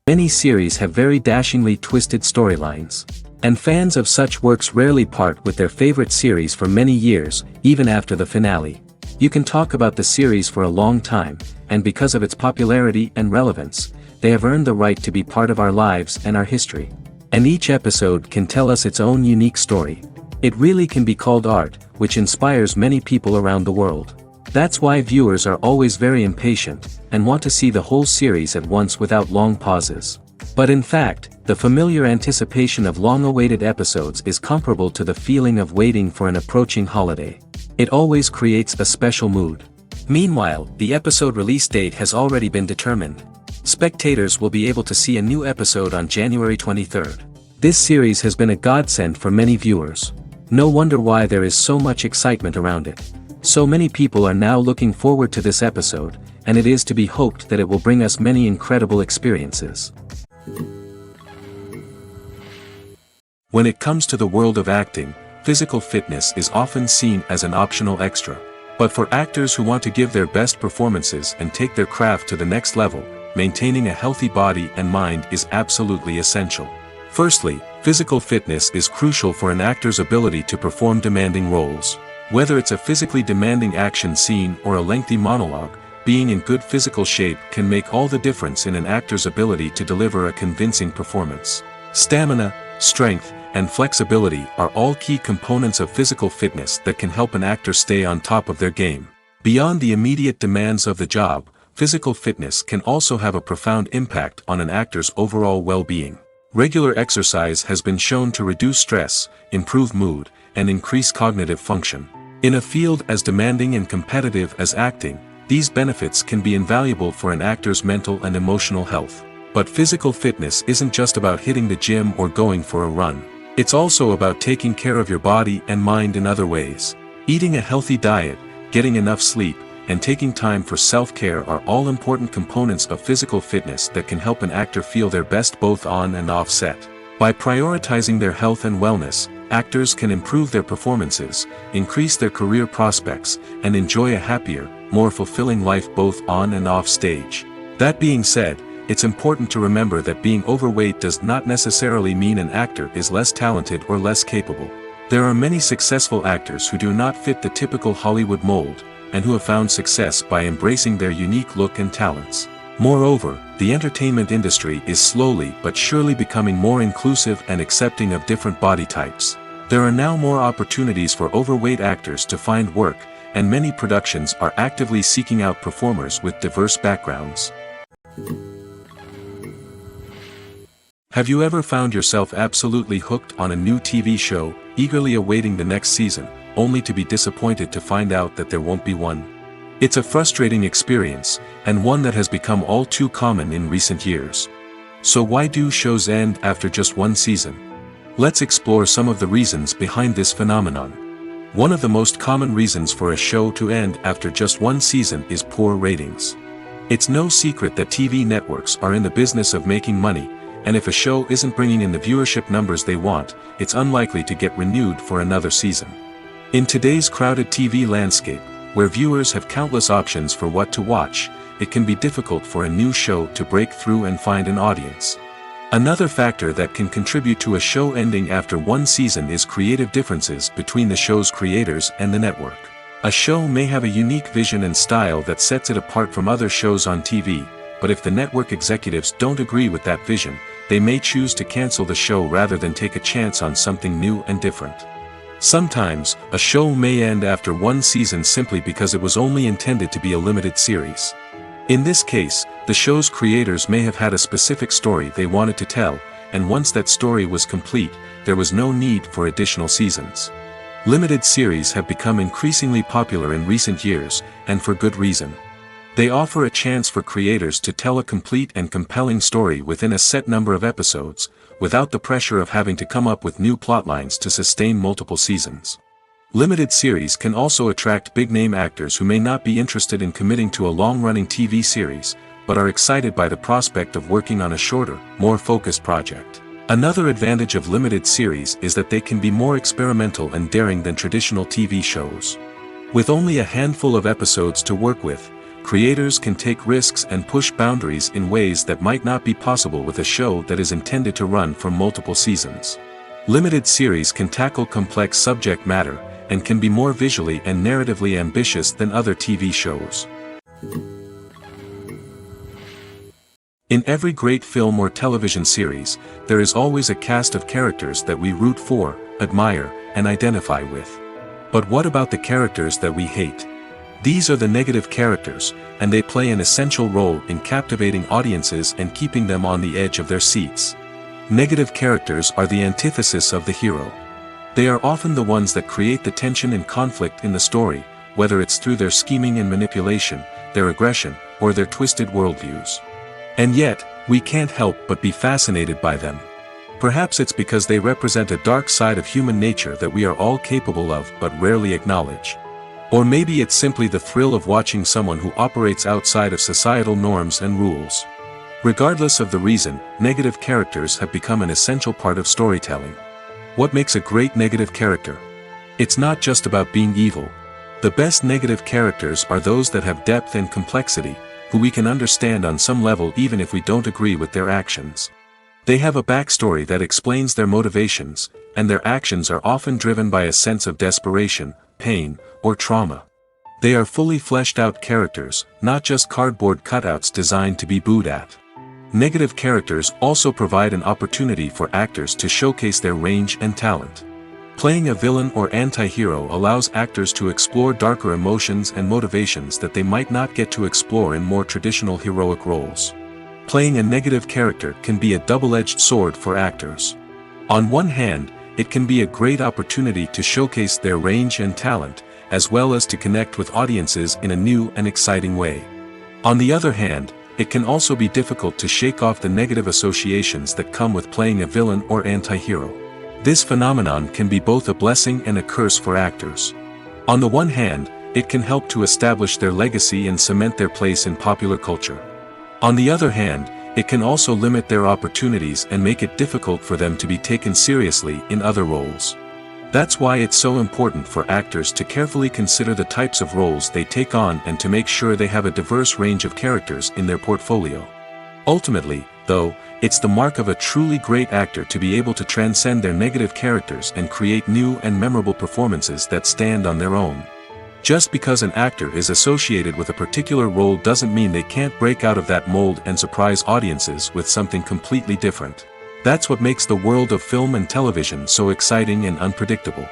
Many series have very dashingly twisted storylines. And fans of such works rarely part with their favorite series for many years, even after the finale. You can talk about the series for a long time, and because of its popularity and relevance, they have earned the right to be part of our lives and our history. And each episode can tell us its own unique story. It really can be called art, which inspires many people around the world. That's why viewers are always very impatient, and want to see the whole series at once without long pauses. But in fact, the familiar anticipation of long-awaited episodes is comparable to the feeling of waiting for an approaching holiday. It always creates a special mood. Meanwhile, the episode release date has already been determined. Spectators will be able to see a new episode on January 23rd. This series has been a godsend for many viewers. No wonder why there is so much excitement around it. So many people are now looking forward to this episode, and it is to be hoped that it will bring us many incredible experiences. When it comes to the world of acting, physical fitness is often seen as an optional extra. But for actors who want to give their best performances and take their craft to the next level, maintaining a healthy body and mind is absolutely essential. Firstly, physical fitness is crucial for an actor's ability to perform demanding roles. Whether it's a physically demanding action scene or a lengthy monologue, being in good physical shape can make all the difference in an actor's ability to deliver a convincing performance. Stamina, strength, and flexibility are all key components of physical fitness that can help an actor stay on top of their game. Beyond the immediate demands of the job, physical fitness can also have a profound impact on an actor's overall well-being. Regular exercise has been shown to reduce stress, improve mood, and increase cognitive function. In a field as demanding and competitive as acting, these benefits can be invaluable for an actor's mental and emotional health. But physical fitness isn't just about hitting the gym or going for a run. It's also about taking care of your body and mind in other ways. Eating a healthy diet, getting enough sleep, and taking time for self-care are all important components of physical fitness that can help an actor feel their best both on and off set. By prioritizing their health and wellness, actors can improve their performances, increase their career prospects, and enjoy a happier, more fulfilling life both on and off stage. That being said, it's important to remember that being overweight does not necessarily mean an actor is less talented or less capable. There are many successful actors who do not fit the typical Hollywood mold, and who have found success by embracing their unique look and talents. Moreover, the entertainment industry is slowly but surely becoming more inclusive and accepting of different body types. There are now more opportunities for overweight actors to find work, and many productions are actively seeking out performers with diverse backgrounds. Have you ever found yourself absolutely hooked on a new TV show, eagerly awaiting the next season, only to be disappointed to find out that there won't be one? It's a frustrating experience, and one that has become all too common in recent years. So why do shows end after just one season? Let's explore some of the reasons behind this phenomenon. One of the most common reasons for a show to end after just one season is poor ratings. It's no secret that TV networks are in the business of making money, and if a show isn't bringing in the viewership numbers they want, it's unlikely to get renewed for another season. In today's crowded TV landscape, where viewers have countless options for what to watch, it can be difficult for a new show to break through and find an audience. Another factor that can contribute to a show ending after one season is creative differences between the show's creators and the network. A show may have a unique vision and style that sets it apart from other shows on TV, but if the network executives don't agree with that vision, they may choose to cancel the show rather than take a chance on something new and different. Sometimes, a show may end after one season simply because it was only intended to be a limited series. In this case, the show's creators may have had a specific story they wanted to tell, and once that story was complete, there was no need for additional seasons. Limited series have become increasingly popular in recent years, and for good reason. They offer a chance for creators to tell a complete and compelling story within a set number of episodes, without the pressure of having to come up with new plotlines to sustain multiple seasons. Limited series can also attract big-name actors who may not be interested in committing to a long-running TV series, but are excited by the prospect of working on a shorter, more focused project. Another advantage of limited series is that they can be more experimental and daring than traditional TV shows. With only a handful of episodes to work with, creators can take risks and push boundaries in ways that might not be possible with a show that is intended to run for multiple seasons. Limited series can tackle complex subject matter, and can be more visually and narratively ambitious than other TV shows. In every great film or television series, there is always a cast of characters that we root for, admire, and identify with. But what about the characters that we hate? These are the negative characters, and they play an essential role in captivating audiences and keeping them on the edge of their seats. Negative characters are the antithesis of the hero. They are often the ones that create the tension and conflict in the story, whether it's through their scheming and manipulation, their aggression, or their twisted worldviews. And yet, we can't help but be fascinated by them. Perhaps it's because they represent a dark side of human nature that we are all capable of but rarely acknowledge. Or maybe it's simply the thrill of watching someone who operates outside of societal norms and rules. Regardless of the reason, negative characters have become an essential part of storytelling. What makes a great negative character? It's not just about being evil. The best negative characters are those that have depth and complexity, who we can understand on some level even if we don't agree with their actions. They have a backstory that explains their motivations, and their actions are often driven by a sense of desperation, pain, or trauma. They are fully fleshed out characters, not just cardboard cutouts designed to be booed at. Negative characters also provide an opportunity for actors to showcase their range and talent. Playing a villain or anti-hero allows actors to explore darker emotions and motivations that they might not get to explore in more traditional heroic roles. Playing a negative character can be a double-edged sword for actors. On one hand, it can be a great opportunity to showcase their range and talent, as well as to connect with audiences in a new and exciting way. On the other hand, it can also be difficult to shake off the negative associations that come with playing a villain or anti-hero. This phenomenon can be both a blessing and a curse for actors. On the one hand, it can help to establish their legacy and cement their place in popular culture. On the other hand, it can also limit their opportunities and make it difficult for them to be taken seriously in other roles. That's why it's so important for actors to carefully consider the types of roles they take on and to make sure they have a diverse range of characters in their portfolio. Ultimately, though, it's the mark of a truly great actor to be able to transcend their negative characters and create new and memorable performances that stand on their own. Just because an actor is associated with a particular role doesn't mean they can't break out of that mold and surprise audiences with something completely different. That's what makes the world of film and television so exciting and unpredictable.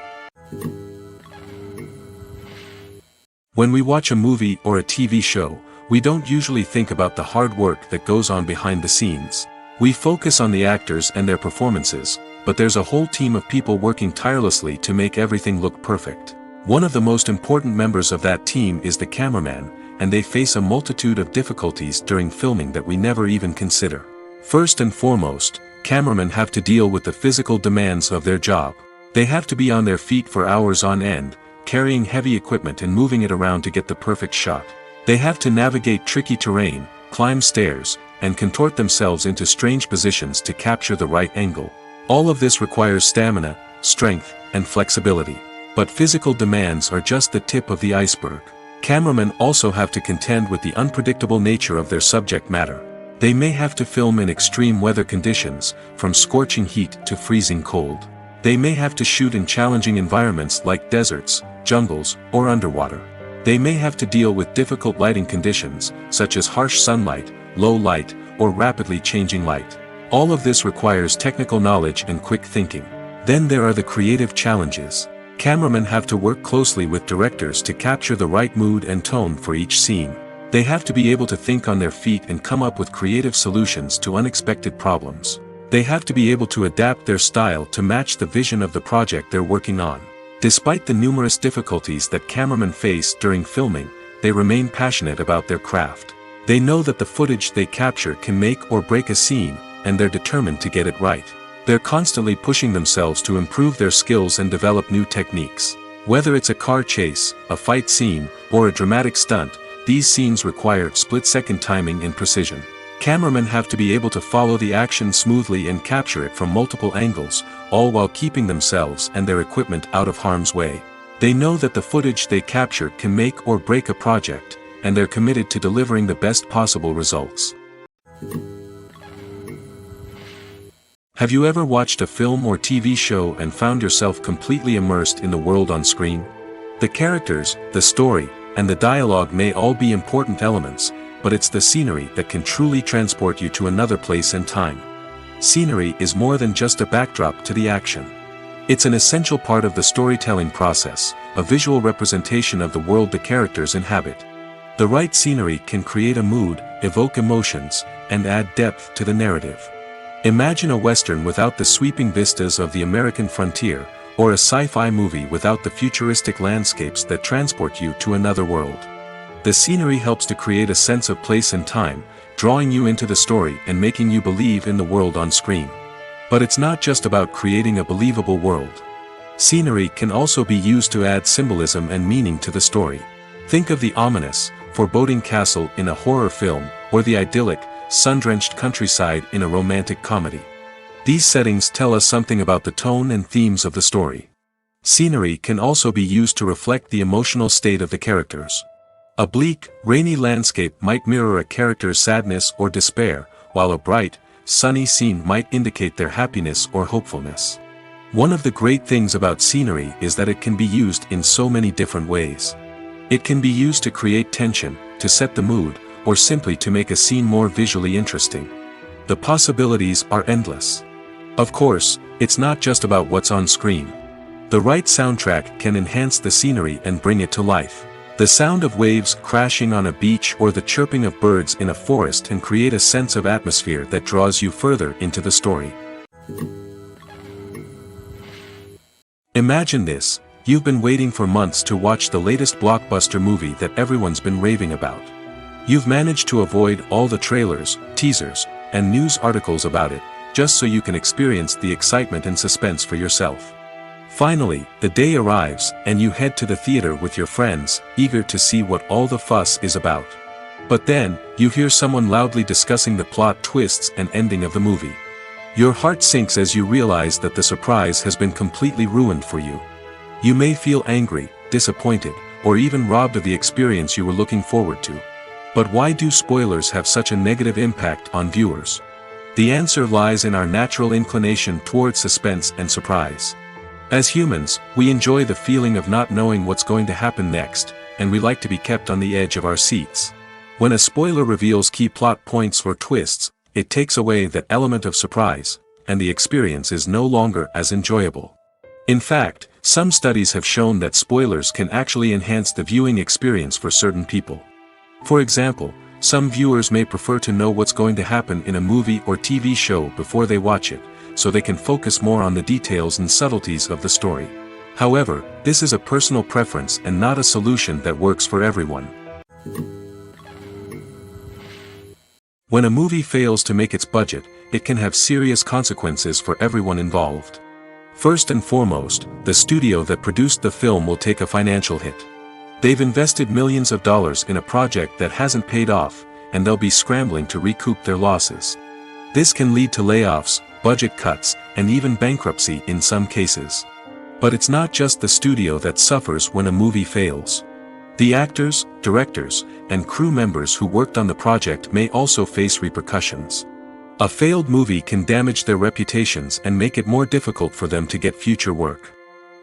When we watch a movie or a TV show, we don't usually think about the hard work that goes on behind the scenes. We focus on the actors and their performances, but there's a whole team of people working tirelessly to make everything look perfect. One of the most important members of that team is the cameraman, and they face a multitude of difficulties during filming that we never even consider. First and foremost, cameramen have to deal with the physical demands of their job. They have to be on their feet for hours on end, carrying heavy equipment and moving it around to get the perfect shot. They have to navigate tricky terrain, climb stairs, and contort themselves into strange positions to capture the right angle. All of this requires stamina, strength, and flexibility. But physical demands are just the tip of the iceberg. Cameramen also have to contend with the unpredictable nature of their subject matter. They may have to film in extreme weather conditions, from scorching heat to freezing cold. They may have to shoot in challenging environments like deserts, jungles, or underwater. They may have to deal with difficult lighting conditions, such as harsh sunlight, low light, or rapidly changing light. All of this requires technical knowledge and quick thinking. Then there are the creative challenges. Cameramen have to work closely with directors to capture the right mood and tone for each scene. They have to be able to think on their feet and come up with creative solutions to unexpected problems. They have to be able to adapt their style to match the vision of the project they're working on. Despite the numerous difficulties that cameramen face during filming, they remain passionate about their craft. They know that the footage they capture can make or break a scene, and they're determined to get it right. They're constantly pushing themselves to improve their skills and develop new techniques. Whether it's a car chase, a fight scene, or a dramatic stunt, these scenes require split-second timing and precision. Cameramen have to be able to follow the action smoothly and capture it from multiple angles, all while keeping themselves and their equipment out of harm's way. They know that the footage they capture can make or break a project, and they're committed to delivering the best possible results. Have you ever watched a film or TV show and found yourself completely immersed in the world on screen? The characters, the story, and the dialogue may all be important elements, but it's the scenery that can truly transport you to another place and time. Scenery is more than just a backdrop to the action. It's an essential part of the storytelling process, a visual representation of the world the characters inhabit. The right scenery can create a mood, evoke emotions, and add depth to the narrative. Imagine a Western without the sweeping vistas of the American frontier, or a sci-fi movie without the futuristic landscapes that transport you to another world. The scenery helps to create a sense of place and time, drawing you into the story and making you believe in the world on screen. But it's not just about creating a believable world. Scenery can also be used to add symbolism and meaning to the story. Think of the ominous, foreboding castle in a horror film, or the idyllic, sun-drenched countryside in a romantic comedy. These settings tell us something about the tone and themes of the story. Scenery can also be used to reflect the emotional state of the characters. A bleak, rainy landscape might mirror a character's sadness or despair, while a bright, sunny scene might indicate their happiness or hopefulness. One of the great things about scenery is that it can be used in so many different ways. It can be used to create tension, to set the mood, or simply to make a scene more visually interesting. The possibilities are endless. Of course, it's not just about what's on screen. The right soundtrack can enhance the scenery and bring it to life. The sound of waves crashing on a beach or the chirping of birds in a forest can create a sense of atmosphere that draws you further into the story. Imagine this: you've been waiting for months to watch the latest blockbuster movie that everyone's been raving about. You've managed to avoid all the trailers, teasers, and news articles about it, just so you can experience the excitement and suspense for yourself. Finally, the day arrives, and you head to the theater with your friends, eager to see what all the fuss is about. But then, you hear someone loudly discussing the plot twists and ending of the movie. Your heart sinks as you realize that the surprise has been completely ruined for you. You may feel angry, disappointed, or even robbed of the experience you were looking forward to. But why do spoilers have such a negative impact on viewers? The answer lies in our natural inclination toward suspense and surprise. As humans, we enjoy the feeling of not knowing what's going to happen next, and we like to be kept on the edge of our seats. When a spoiler reveals key plot points or twists, it takes away that element of surprise, and the experience is no longer as enjoyable. In fact, some studies have shown that spoilers can actually enhance the viewing experience for certain people. For example, some viewers may prefer to know what's going to happen in a movie or TV show before they watch it, so they can focus more on the details and subtleties of the story. However, this is a personal preference and not a solution that works for everyone. When a movie fails to make its budget, it can have serious consequences for everyone involved. First and foremost, the studio that produced the film will take a financial hit. They've invested millions of dollars in a project that hasn't paid off, and they'll be scrambling to recoup their losses. This can lead to layoffs, budget cuts, and even bankruptcy in some cases. But it's not just the studio that suffers when a movie fails. The actors, directors, and crew members who worked on the project may also face repercussions. A failed movie can damage their reputations and make it more difficult for them to get future work.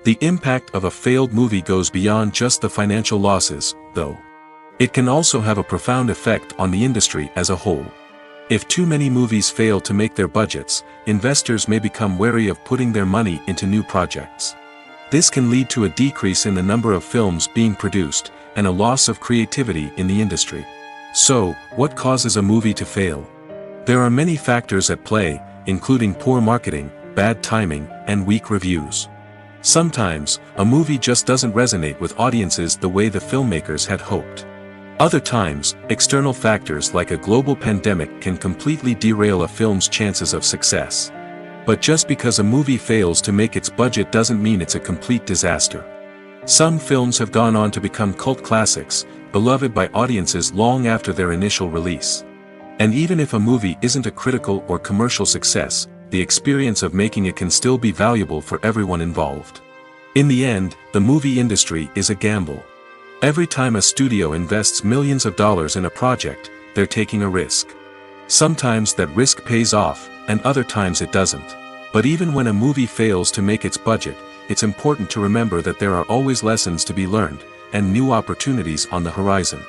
The impact of a failed movie goes beyond just the financial losses, though. It can also have a profound effect on the industry as a whole. If too many movies fail to make their budgets, investors may become wary of putting their money into new projects. This can lead to a decrease in the number of films being produced, and a loss of creativity in the industry. So, what causes a movie to fail? There are many factors at play, including poor marketing, bad timing, and weak reviews. Sometimes, a movie just doesn't resonate with audiences the way the filmmakers had hoped. Other times, external factors like a global pandemic can completely derail a film's chances of success. But just because a movie fails to make its budget doesn't mean it's a complete disaster. Some films have gone on to become cult classics, beloved by audiences long after their initial release. And even if a movie isn't a critical or commercial success, the experience of making it can still be valuable for everyone involved. In the end, the movie industry is a gamble. Every time a studio invests millions of dollars in a project, they're taking a risk. Sometimes that risk pays off, and other times it doesn't. But even when a movie fails to make its budget, it's important to remember that there are always lessons to be learned, and new opportunities on the horizon.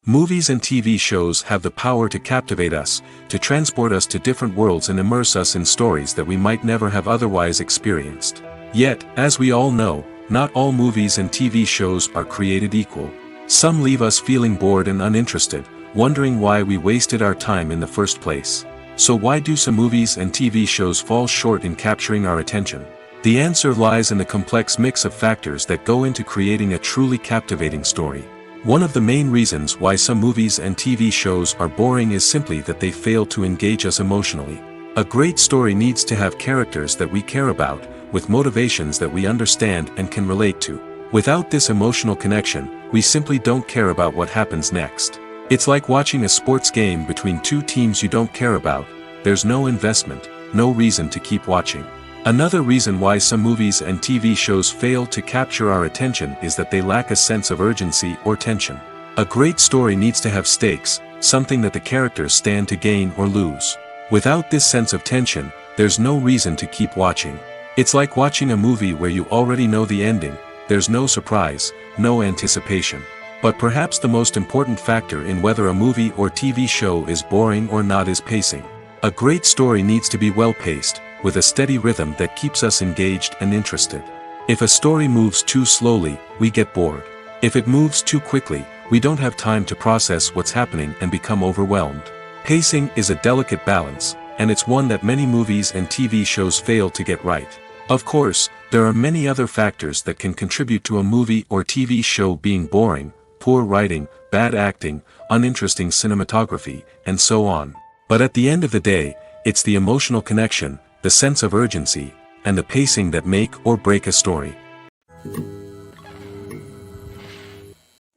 Movies and TV shows have the power to captivate us, to transport us to different worlds and immerse us in stories that we might never have otherwise experienced. Yet, as we all know, not all movies and TV shows are created equal. Some leave us feeling bored and uninterested, wondering why we wasted our time in the first place. So why do some movies and TV shows fall short in capturing our attention? The answer lies in the complex mix of factors that go into creating a truly captivating story. One of the main reasons why some movies and TV shows are boring is simply that they fail to engage us emotionally. A great story needs to have characters that we care about, with motivations that we understand and can relate to. Without this emotional connection, we simply don't care about what happens next. It's like watching a sports game between two teams you don't care about. There's no investment, no reason to keep watching. Another reason why some movies and TV shows fail to capture our attention is that they lack a sense of urgency or tension. A great story needs to have stakes, something that the characters stand to gain or lose. Without this sense of tension, there's no reason to keep watching. It's like watching a movie where you already know the ending. There's no surprise, no anticipation. But perhaps the most important factor in whether a movie or TV show is boring or not is pacing. A great story needs to be well-paced, with a steady rhythm that keeps us engaged and interested. If a story moves too slowly, we get bored. If it moves too quickly, we don't have time to process what's happening and become overwhelmed. Pacing is a delicate balance, and it's one that many movies and TV shows fail to get right. Of course, there are many other factors that can contribute to a movie or TV show being boring: poor writing, bad acting, uninteresting cinematography, and so on. But at the end of the day, it's the emotional connection, the sense of urgency, and the pacing that make or break a story.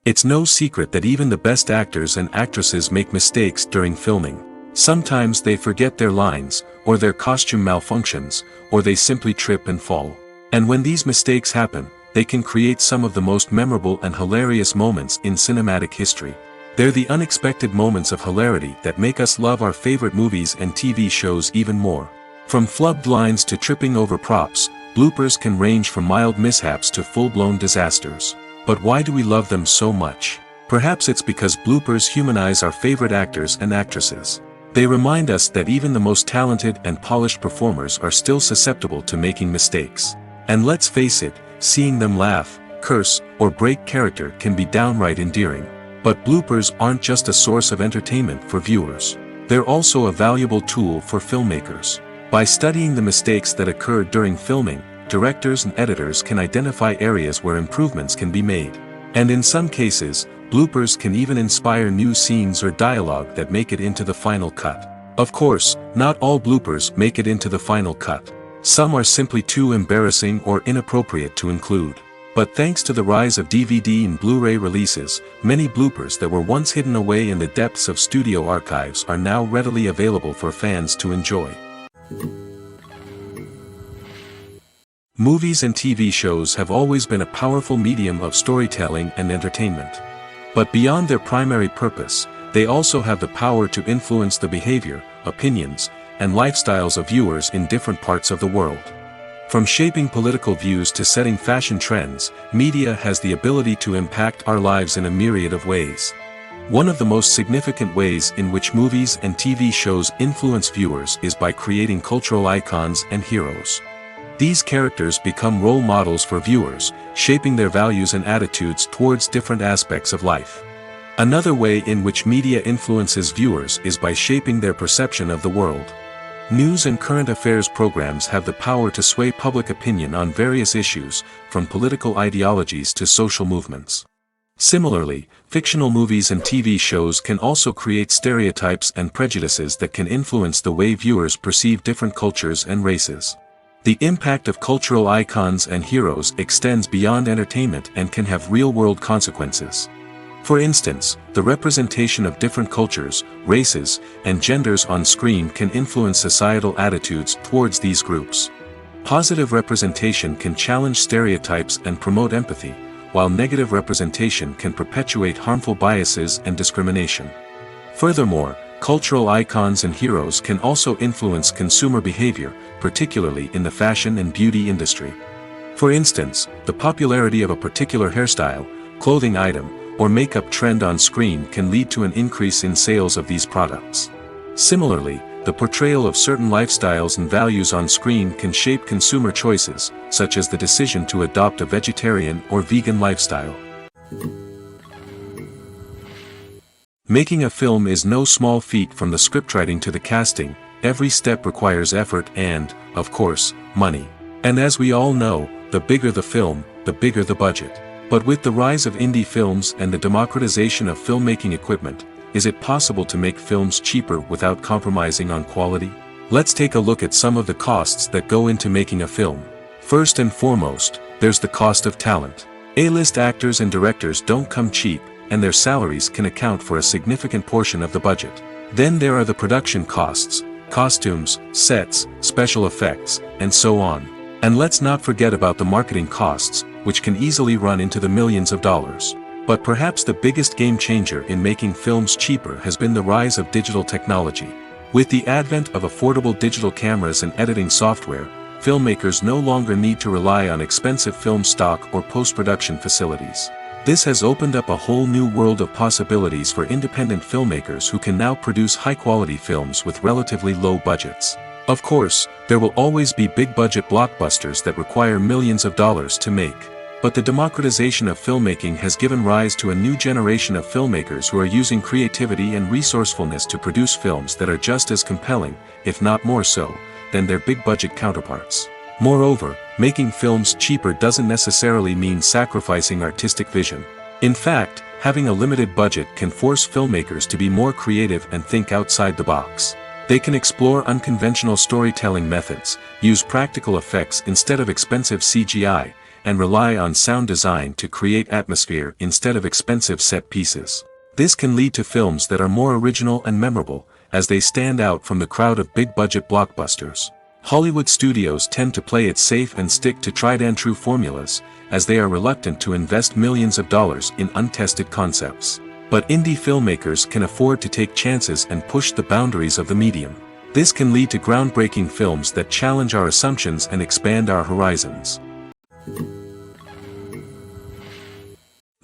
It's no secret that even the best actors and actresses make mistakes during filming. Sometimes they forget their lines, or their costume malfunctions, or they simply trip and fall. And when these mistakes happen, they can create some of the most memorable and hilarious moments in cinematic history. They're the unexpected moments of hilarity that make us love our favorite movies and TV shows even more. From flubbed lines to tripping over props, bloopers can range from mild mishaps to full-blown disasters. But why do we love them so much? Perhaps it's because bloopers humanize our favorite actors and actresses. They remind us that even the most talented and polished performers are still susceptible to making mistakes. And let's face it, seeing them laugh, curse, or break character can be downright endearing. But bloopers aren't just a source of entertainment for viewers. They're also a valuable tool for filmmakers. By studying the mistakes that occurred during filming, directors and editors can identify areas where improvements can be made. And in some cases, bloopers can even inspire new scenes or dialogue that make it into the final cut. Of course, not all bloopers make it into the final cut. Some are simply too embarrassing or inappropriate to include. But thanks to the rise of DVD and Blu-ray releases, many bloopers that were once hidden away in the depths of studio archives are now readily available for fans to enjoy. Movies and TV shows have always been a powerful medium of storytelling and entertainment. But beyond their primary purpose, they also have the power to influence the behavior, opinions, and lifestyles of viewers in different parts of the world. From shaping political views to setting fashion trends, media has the ability to impact our lives in a myriad of ways. One of the most significant ways in which movies and TV shows influence viewers is by creating cultural icons and heroes. These characters become role models for viewers, shaping their values and attitudes towards different aspects of life. Another way in which media influences viewers is by shaping their perception of the world. News and current affairs programs have the power to sway public opinion on various issues, from political ideologies to social movements. Similarly, fictional movies and TV shows can also create stereotypes and prejudices that can influence the way viewers perceive different cultures and races. The impact of cultural icons and heroes extends beyond entertainment and can have real-world consequences. For instance, the representation of different cultures, races, and genders on screen can influence societal attitudes towards these groups. Positive representation can challenge stereotypes and promote empathy, while negative representation can perpetuate harmful biases and discrimination. Furthermore, cultural icons and heroes can also influence consumer behavior, particularly in the fashion and beauty industry. For instance, the popularity of a particular hairstyle, clothing item, or makeup trend on screen can lead to an increase in sales of these products. Similarly, the portrayal of certain lifestyles and values on screen can shape consumer choices, such as the decision to adopt a vegetarian or vegan lifestyle. Making a film is no small feat. From the scriptwriting to the casting, every step requires effort and, of course, money. And as we all know, the bigger the film, the bigger the budget. But with the rise of indie films and the democratization of filmmaking equipment, is it possible to make films cheaper without compromising on quality? Let's take a look at some of the costs that go into making a film. First and foremost, there's the cost of talent. A-list actors and directors don't come cheap, and their salaries can account for a significant portion of the budget. Then there are the production costs, costumes, sets, special effects, and so on. And let's not forget about the marketing costs, which can easily run into the millions of dollars. But perhaps the biggest game changer in making films cheaper has been the rise of digital technology. With the advent of affordable digital cameras and editing software, filmmakers no longer need to rely on expensive film stock or post-production facilities. This has opened up a whole new world of possibilities for independent filmmakers who can now produce high-quality films with relatively low budgets. Of course, there will always be big-budget blockbusters that require millions of dollars to make. But the democratization of filmmaking has given rise to a new generation of filmmakers who are using creativity and resourcefulness to produce films that are just as compelling, if not more so, than their big-budget counterparts. Moreover, making films cheaper doesn't necessarily mean sacrificing artistic vision. In fact, having a limited budget can force filmmakers to be more creative and think outside the box. They can explore unconventional storytelling methods, use practical effects instead of expensive CGI, and rely on sound design to create atmosphere instead of expensive set pieces. This can lead to films that are more original and memorable, as they stand out from the crowd of big-budget blockbusters. Hollywood studios tend to play it safe and stick to tried-and-true formulas, as they are reluctant to invest millions of dollars in untested concepts. But indie filmmakers can afford to take chances and push the boundaries of the medium. This can lead to groundbreaking films that challenge our assumptions and expand our horizons.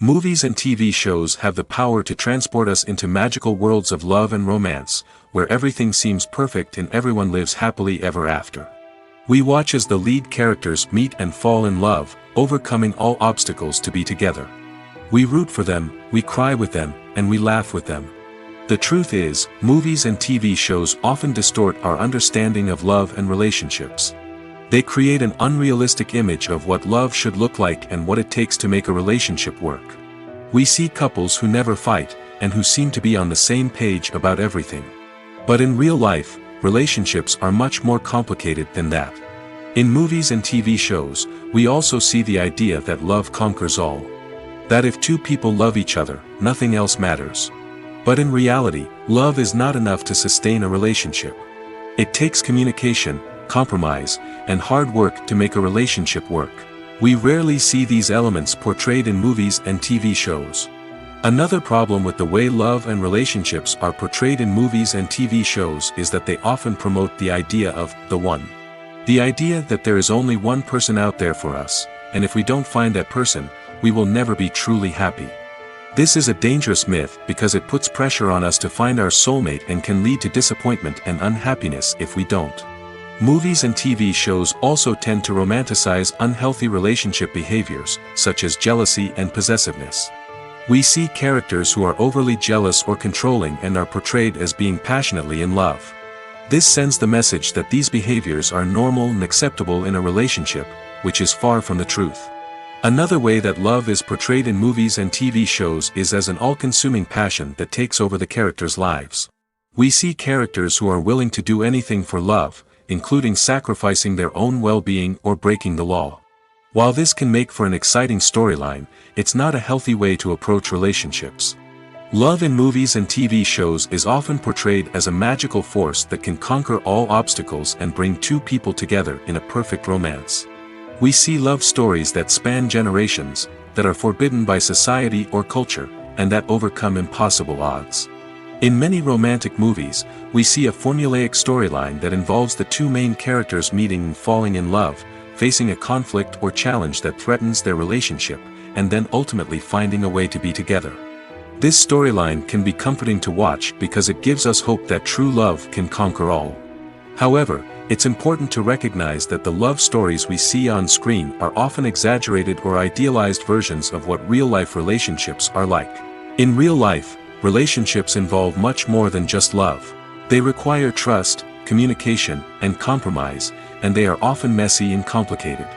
Movies and TV shows have the power to transport us into magical worlds of love and romance, where everything seems perfect and everyone lives happily ever after. We watch as the lead characters meet and fall in love, overcoming all obstacles to be together. We root for them, we cry with them, and we laugh with them. The truth is, movies and TV shows often distort our understanding of love and relationships. They create an unrealistic image of what love should look like and what it takes to make a relationship work. We see couples who never fight, and who seem to be on the same page about everything. But in real life, relationships are much more complicated than that. In movies and TV shows, we also see the idea that love conquers all. That if two people love each other, nothing else matters. But in reality, love is not enough to sustain a relationship. It takes communication, compromise, and hard work to make a relationship work. We rarely see these elements portrayed in movies and TV shows. Another problem with the way love and relationships are portrayed in movies and TV shows is that they often promote the idea of the one. The idea that there is only one person out there for us, and if we don't find that person, we will never be truly happy. This is a dangerous myth because it puts pressure on us to find our soulmate and can lead to disappointment and unhappiness if we don't. Movies and TV shows also tend to romanticize unhealthy relationship behaviors, such as jealousy and possessiveness. We see characters who are overly jealous or controlling and are portrayed as being passionately in love. This sends the message that these behaviors are normal and acceptable in a relationship, which is far from the truth. Another way that love is portrayed in movies and TV shows is as an all-consuming passion that takes over the characters' lives. We see characters who are willing to do anything for love, including sacrificing their own well-being or breaking the law. While this can make for an exciting storyline, it's not a healthy way to approach relationships. Love in movies and TV shows is often portrayed as a magical force that can conquer all obstacles and bring two people together in a perfect romance. We see love stories that span generations, that are forbidden by society or culture, and that overcome impossible odds. In many romantic movies, we see a formulaic storyline that involves the two main characters meeting and falling in love, facing a conflict or challenge that threatens their relationship, and then ultimately finding a way to be together. This storyline can be comforting to watch because it gives us hope that true love can conquer all. However, it's important to recognize that the love stories we see on screen are often exaggerated or idealized versions of what real-life relationships are like. In real life, relationships involve much more than just love. They require trust, communication, and compromise, and they are often messy and complicated.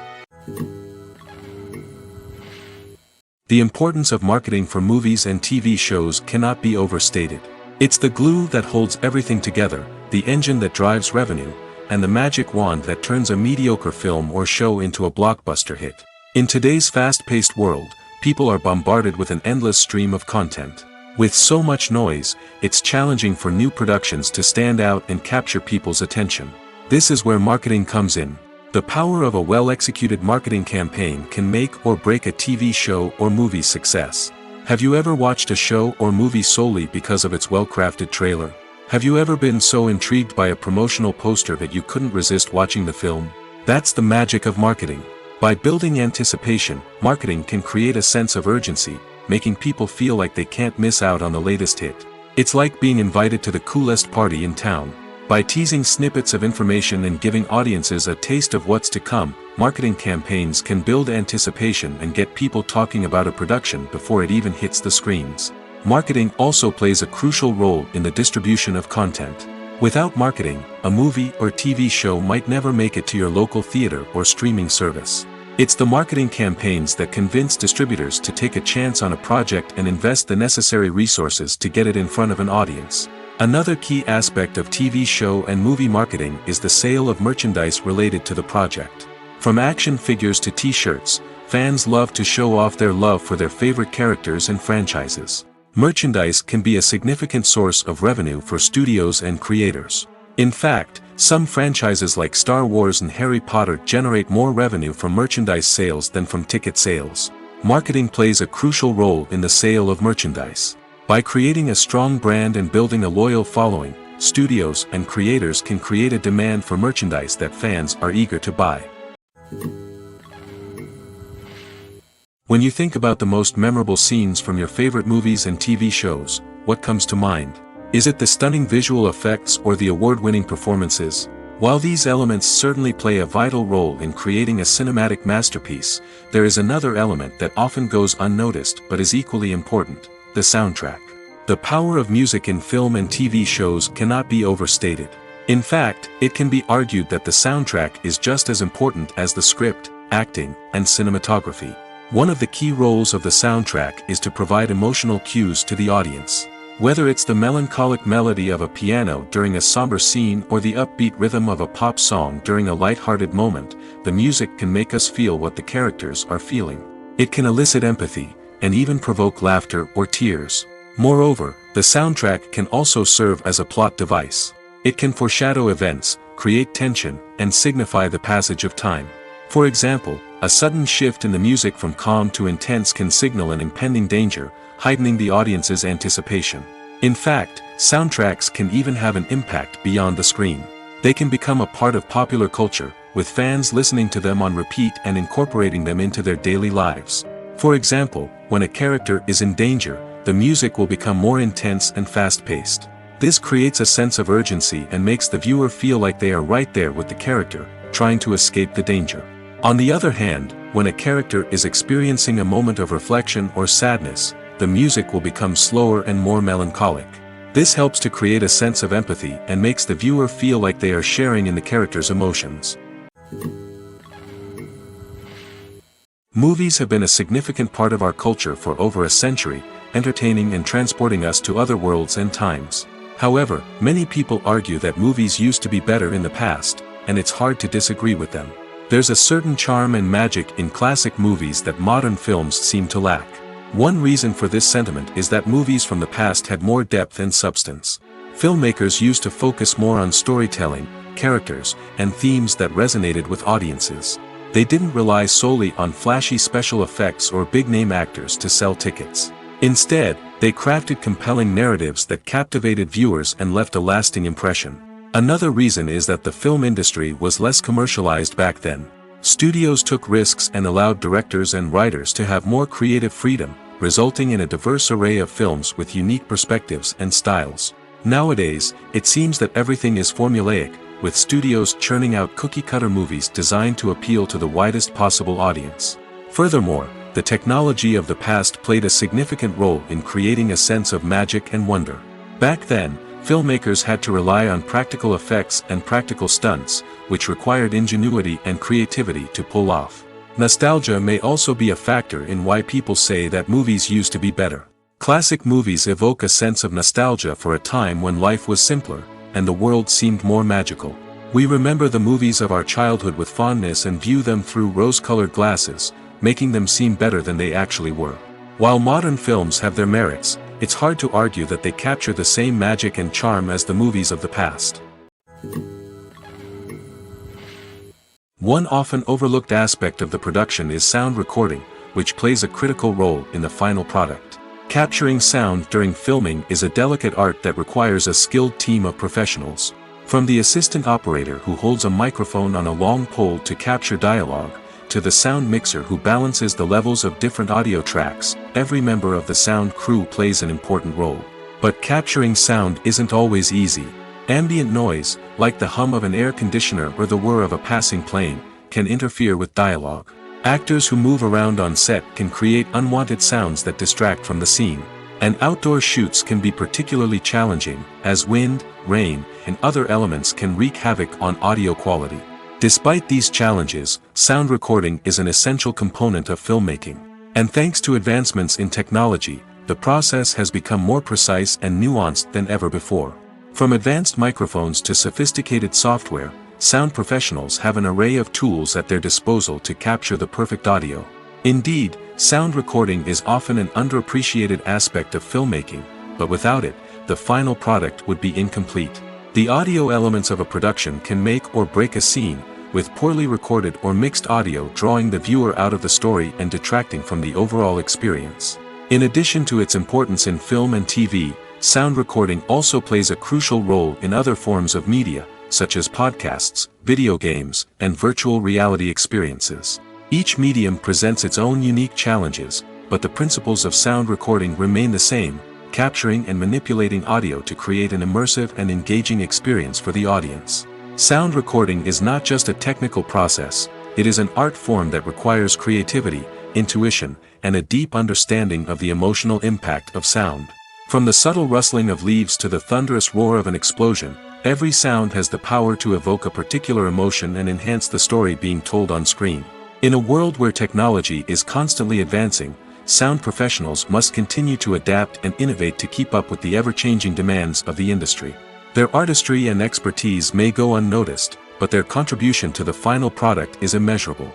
The importance of marketing for movies and TV shows cannot be overstated. It's the glue that holds everything together, the engine that drives revenue, and the magic wand that turns a mediocre film or show into a blockbuster hit. In today's fast-paced world, people are bombarded with an endless stream of content. With so much noise, it's challenging for new productions to stand out and capture people's attention. This is where marketing comes in. The power of a well-executed marketing campaign can make or break a TV show or movie's success. Have you ever watched a show or movie solely because of its well-crafted trailer? Have you ever been so intrigued by a promotional poster that you couldn't resist watching the film? That's the magic of marketing. By building anticipation, marketing can create a sense of urgency, making people feel like they can't miss out on the latest hit. It's like being invited to the coolest party in town. By teasing snippets of information and giving audiences a taste of what's to come, marketing campaigns can build anticipation and get people talking about a production before it even hits the screens. Marketing also plays a crucial role in the distribution of content. Without marketing, a movie or TV show might never make it to your local theater or streaming service. It's the marketing campaigns that convince distributors to take a chance on a project and invest the necessary resources to get it in front of an audience. Another key aspect of TV show and movie marketing is the sale of merchandise related to the project. From action figures to t-shirts, fans love to show off their love for their favorite characters and franchises. Merchandise can be a significant source of revenue for studios and creators. In fact, some franchises like Star Wars and Harry Potter generate more revenue from merchandise sales than from ticket sales. Marketing plays a crucial role in the sale of merchandise. By creating a strong brand and building a loyal following, studios and creators can create a demand for merchandise that fans are eager to buy. When you think about the most memorable scenes from your favorite movies and TV shows, what comes to mind? Is it the stunning visual effects or the award-winning performances? While these elements certainly play a vital role in creating a cinematic masterpiece, there is another element that often goes unnoticed but is equally important: the soundtrack. The power of music in film and TV shows cannot be overstated. In fact, it can be argued that the soundtrack is just as important as the script, acting, and cinematography. One of the key roles of the soundtrack is to provide emotional cues to the audience. Whether it's the melancholic melody of a piano during a somber scene or the upbeat rhythm of a pop song during a light-hearted moment, the music can make us feel what the characters are feeling. It can elicit empathy, and even provoke laughter or tears. Moreover, the soundtrack can also serve as a plot device. It can foreshadow events, create tension, and signify the passage of time. For example, a sudden shift in the music from calm to intense can signal an impending danger, heightening the audience's anticipation. In fact, soundtracks can even have an impact beyond the screen. They can become a part of popular culture, with fans listening to them on repeat and incorporating them into their daily lives. For example, when a character is in danger, the music will become more intense and fast-paced. This creates a sense of urgency and makes the viewer feel like they are right there with the character, trying to escape the danger. On the other hand, when a character is experiencing a moment of reflection or sadness, the music will become slower and more melancholic. This helps to create a sense of empathy and makes the viewer feel like they are sharing in the character's emotions. Movies have been a significant part of our culture for over a century, entertaining and transporting us to other worlds and times. However, many people argue that movies used to be better in the past, and it's hard to disagree with them. There's a certain charm and magic in classic movies that modern films seem to lack. One reason for this sentiment is that movies from the past had more depth and substance. Filmmakers used to focus more on storytelling, characters, and themes that resonated with audiences. They didn't rely solely on flashy special effects or big-name actors to sell tickets. Instead, they crafted compelling narratives that captivated viewers and left a lasting impression. Another reason is that the film industry was less commercialized back then. Studios took risks and allowed directors and writers to have more creative freedom, resulting in a diverse array of films with unique perspectives and styles. Nowadays, it seems that everything is formulaic, with studios churning out cookie-cutter movies designed to appeal to the widest possible audience. Furthermore, the technology of the past played a significant role in creating a sense of magic and wonder. Back then, filmmakers had to rely on practical effects and practical stunts, which required ingenuity and creativity to pull off. Nostalgia may also be a factor in why people say that movies used to be better. Classic movies evoke a sense of nostalgia for a time when life was simpler, and the world seemed more magical. We remember the movies of our childhood with fondness and view them through rose-colored glasses, making them seem better than they actually were. While modern films have their merits, it's hard to argue that they capture the same magic and charm as the movies of the past. One often overlooked aspect of the production is sound recording, which plays a critical role in the final product. Capturing sound during filming is a delicate art that requires a skilled team of professionals. From the assistant operator who holds a microphone on a long pole to capture dialogue, to the sound mixer who balances the levels of different audio tracks, every member of the sound crew plays an important role. But capturing sound isn't always easy. Ambient noise, like the hum of an air conditioner or the whir of a passing plane, can interfere with dialogue. Actors who move around on set can create unwanted sounds that distract from the scene. And outdoor shoots can be particularly challenging, as wind, rain, and other elements can wreak havoc on audio quality. Despite these challenges, sound recording is an essential component of filmmaking. And thanks to advancements in technology, the process has become more precise and nuanced than ever before. From advanced microphones to sophisticated software, sound professionals have an array of tools at their disposal to capture the perfect audio. Indeed, sound recording is often an underappreciated aspect of filmmaking, but without it, the final product would be incomplete. The audio elements of a production can make or break a scene, with poorly recorded or mixed audio drawing the viewer out of the story and detracting from the overall experience. In addition to its importance in film and TV, sound recording also plays a crucial role in other forms of media, such as podcasts, video games, and virtual reality experiences. Each medium presents its own unique challenges, but the principles of sound recording remain the same: capturing and manipulating audio to create an immersive and engaging experience for the audience. Sound recording is not just a technical process, it is an art form that requires creativity, intuition, and a deep understanding of the emotional impact of sound. From the subtle rustling of leaves to the thunderous roar of an explosion, every sound has the power to evoke a particular emotion and enhance the story being told on screen. In a world where technology is constantly advancing, sound professionals must continue to adapt and innovate to keep up with the ever-changing demands of the industry. Their artistry and expertise may go unnoticed, but their contribution to the final product is immeasurable.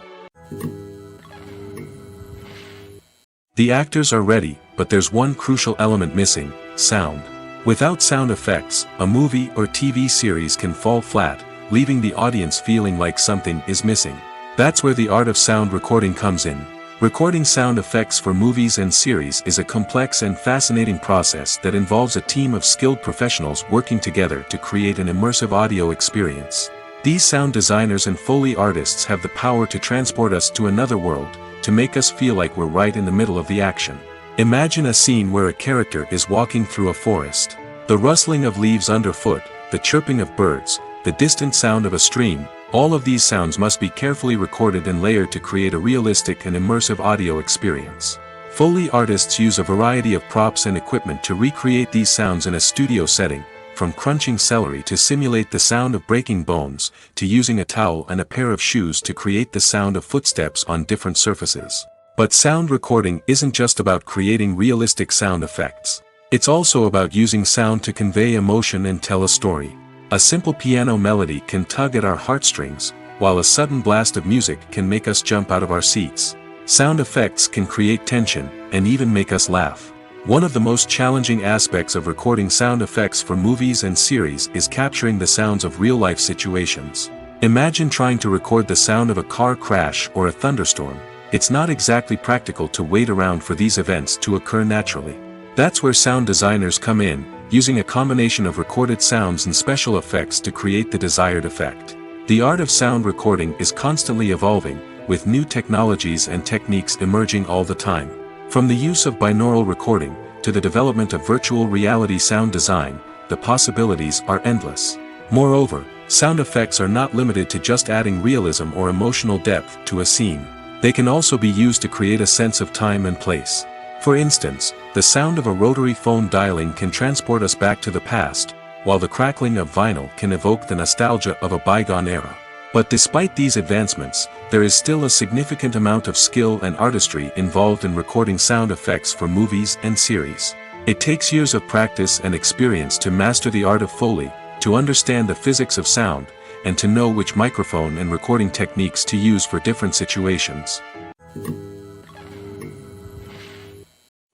The actors are ready, but there's one crucial element missing: sound. Without sound effects, a movie or TV series can fall flat, leaving the audience feeling like something is missing. That's where the art of sound recording comes in. Recording sound effects for movies and series is a complex and fascinating process that involves a team of skilled professionals working together to create an immersive audio experience. These sound designers and Foley artists have the power to transport us to another world, to make us feel like we're right in the middle of the action. Imagine a scene where a character is walking through a forest. The rustling of leaves underfoot, the chirping of birds, the distant sound of a stream, all of these sounds must be carefully recorded and layered to create a realistic and immersive audio experience. Foley artists use a variety of props and equipment to recreate these sounds in a studio setting, from crunching celery to simulate the sound of breaking bones, to using a towel and a pair of shoes to create the sound of footsteps on different surfaces. But sound recording isn't just about creating realistic sound effects. It's also about using sound to convey emotion and tell a story. A simple piano melody can tug at our heartstrings, while a sudden blast of music can make us jump out of our seats. Sound effects can create tension, and even make us laugh. One of the most challenging aspects of recording sound effects for movies and series is capturing the sounds of real-life situations. Imagine trying to record the sound of a car crash or a thunderstorm. It's not exactly practical to wait around for these events to occur naturally. That's where sound designers come in, using a combination of recorded sounds and special effects to create the desired effect. The art of sound recording is constantly evolving, with new technologies and techniques emerging all the time. From the use of binaural recording, to the development of virtual reality sound design, the possibilities are endless. Moreover, sound effects are not limited to just adding realism or emotional depth to a scene. They can also be used to create a sense of time and place. For instance, the sound of a rotary phone dialing can transport us back to the past, while the crackling of vinyl can evoke the nostalgia of a bygone era. But despite these advancements, there is still a significant amount of skill and artistry involved in recording sound effects for movies and series. It takes years of practice and experience to master the art of Foley, to understand the physics of sound, and to know which microphone and recording techniques to use for different situations.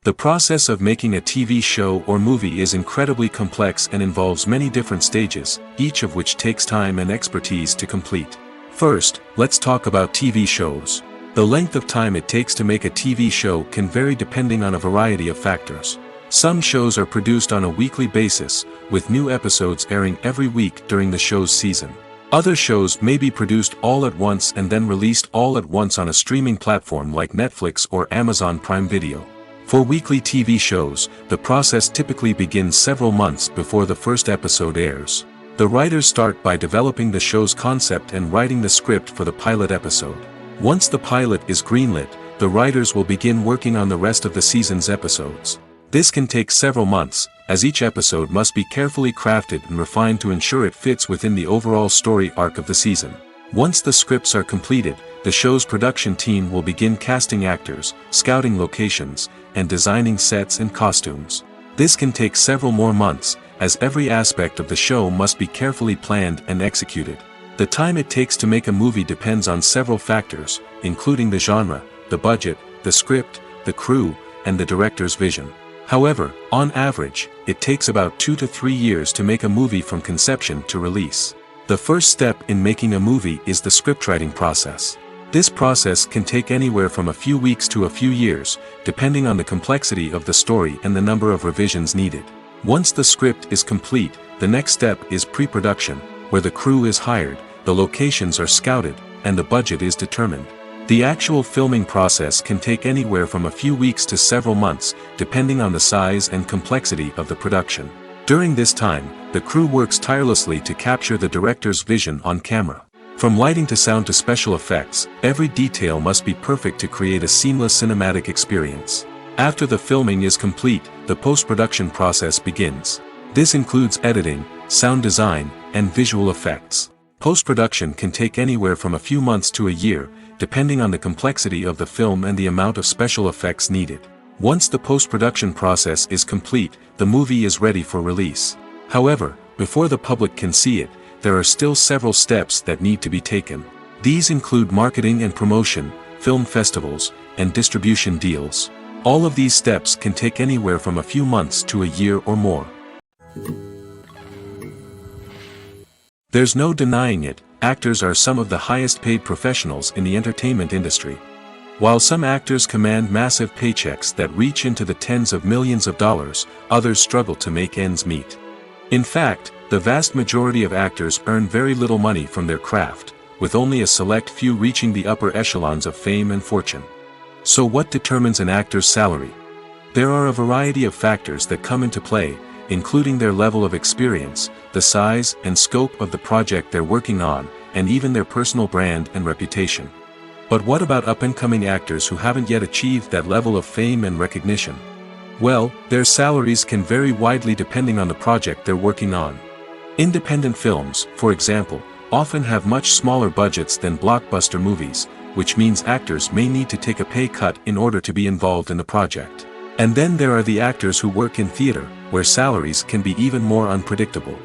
The process of making a TV show or movie is incredibly complex and involves many different stages, each of which takes time and expertise to complete. First, let's talk about TV shows. The length of time it takes to make a TV show can vary depending on a variety of factors. Some shows are produced on a weekly basis, with new episodes airing every week during the show's season. Other shows may be produced all at once and then released all at once on a streaming platform like Netflix or Amazon Prime Video. For weekly TV shows, the process typically begins several months before the first episode airs. The writers start by developing the show's concept and writing the script for the pilot episode. Once the pilot is greenlit, the writers will begin working on the rest of the season's episodes. This can take several months, as each episode must be carefully crafted and refined to ensure it fits within the overall story arc of the season. Once the scripts are completed, the show's production team will begin casting actors, scouting locations, and designing sets and costumes. This can take several more months, as every aspect of the show must be carefully planned and executed. The time it takes to make a movie depends on several factors, including the genre, the budget, the script, the crew, and the director's vision. However, on average, it takes about 2 to 3 years to make a movie from conception to release. The first step in making a movie is the scriptwriting process. This process can take anywhere from a few weeks to a few years, depending on the complexity of the story and the number of revisions needed. Once the script is complete, the next step is pre-production, where the crew is hired, the locations are scouted, and the budget is determined. The actual filming process can take anywhere from a few weeks to several months, depending on the size and complexity of the production. During this time, the crew works tirelessly to capture the director's vision on camera. From lighting to sound to special effects, every detail must be perfect to create a seamless cinematic experience. After the filming is complete, the post-production process begins. This includes editing, sound design, and visual effects. Post-production can take anywhere from a few months to a year, depending on the complexity of the film and the amount of special effects needed. Once the post-production process is complete, the movie is ready for release. However, before the public can see it, there are still several steps that need to be taken. These include marketing and promotion, film festivals, and distribution deals. All of these steps can take anywhere from a few months to a year or more. There's no denying it, actors are some of the highest paid professionals in the entertainment industry. While some actors command massive paychecks that reach into the tens of millions of dollars, others struggle to make ends meet. In fact, the vast majority of actors earn very little money from their craft, with only a select few reaching the upper echelons of fame and fortune. So what determines an actor's salary? There are a variety of factors that come into play, including their level of experience, the size and scope of the project they're working on, and even their personal brand and reputation. But what about up-and-coming actors who haven't yet achieved that level of fame and recognition? Well, their salaries can vary widely depending on the project they're working on. Independent films, for example, often have much smaller budgets than blockbuster movies, which means actors may need to take a pay cut in order to be involved in the project. And then there are the actors who work in theater, where salaries can be even more unpredictable.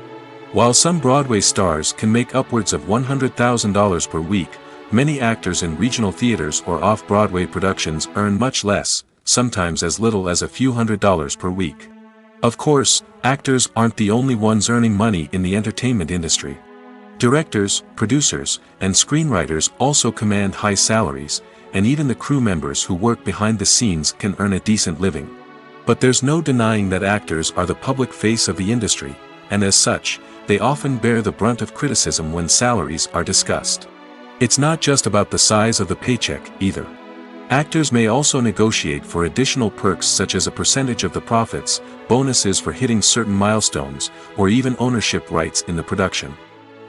While some Broadway stars can make upwards of $100,000 per week, many actors in regional theaters or off-Broadway productions earn much less, sometimes as little as a few $100s per week. Of course, actors aren't the only ones earning money in the entertainment industry. Directors, producers, and screenwriters also command high salaries, and even the crew members who work behind the scenes can earn a decent living. But there's no denying that actors are the public face of the industry, and as such, they often bear the brunt of criticism when salaries are discussed. It's not just about the size of the paycheck, either. Actors may also negotiate for additional perks such as a percentage of the profits, bonuses for hitting certain milestones, or even ownership rights in the production.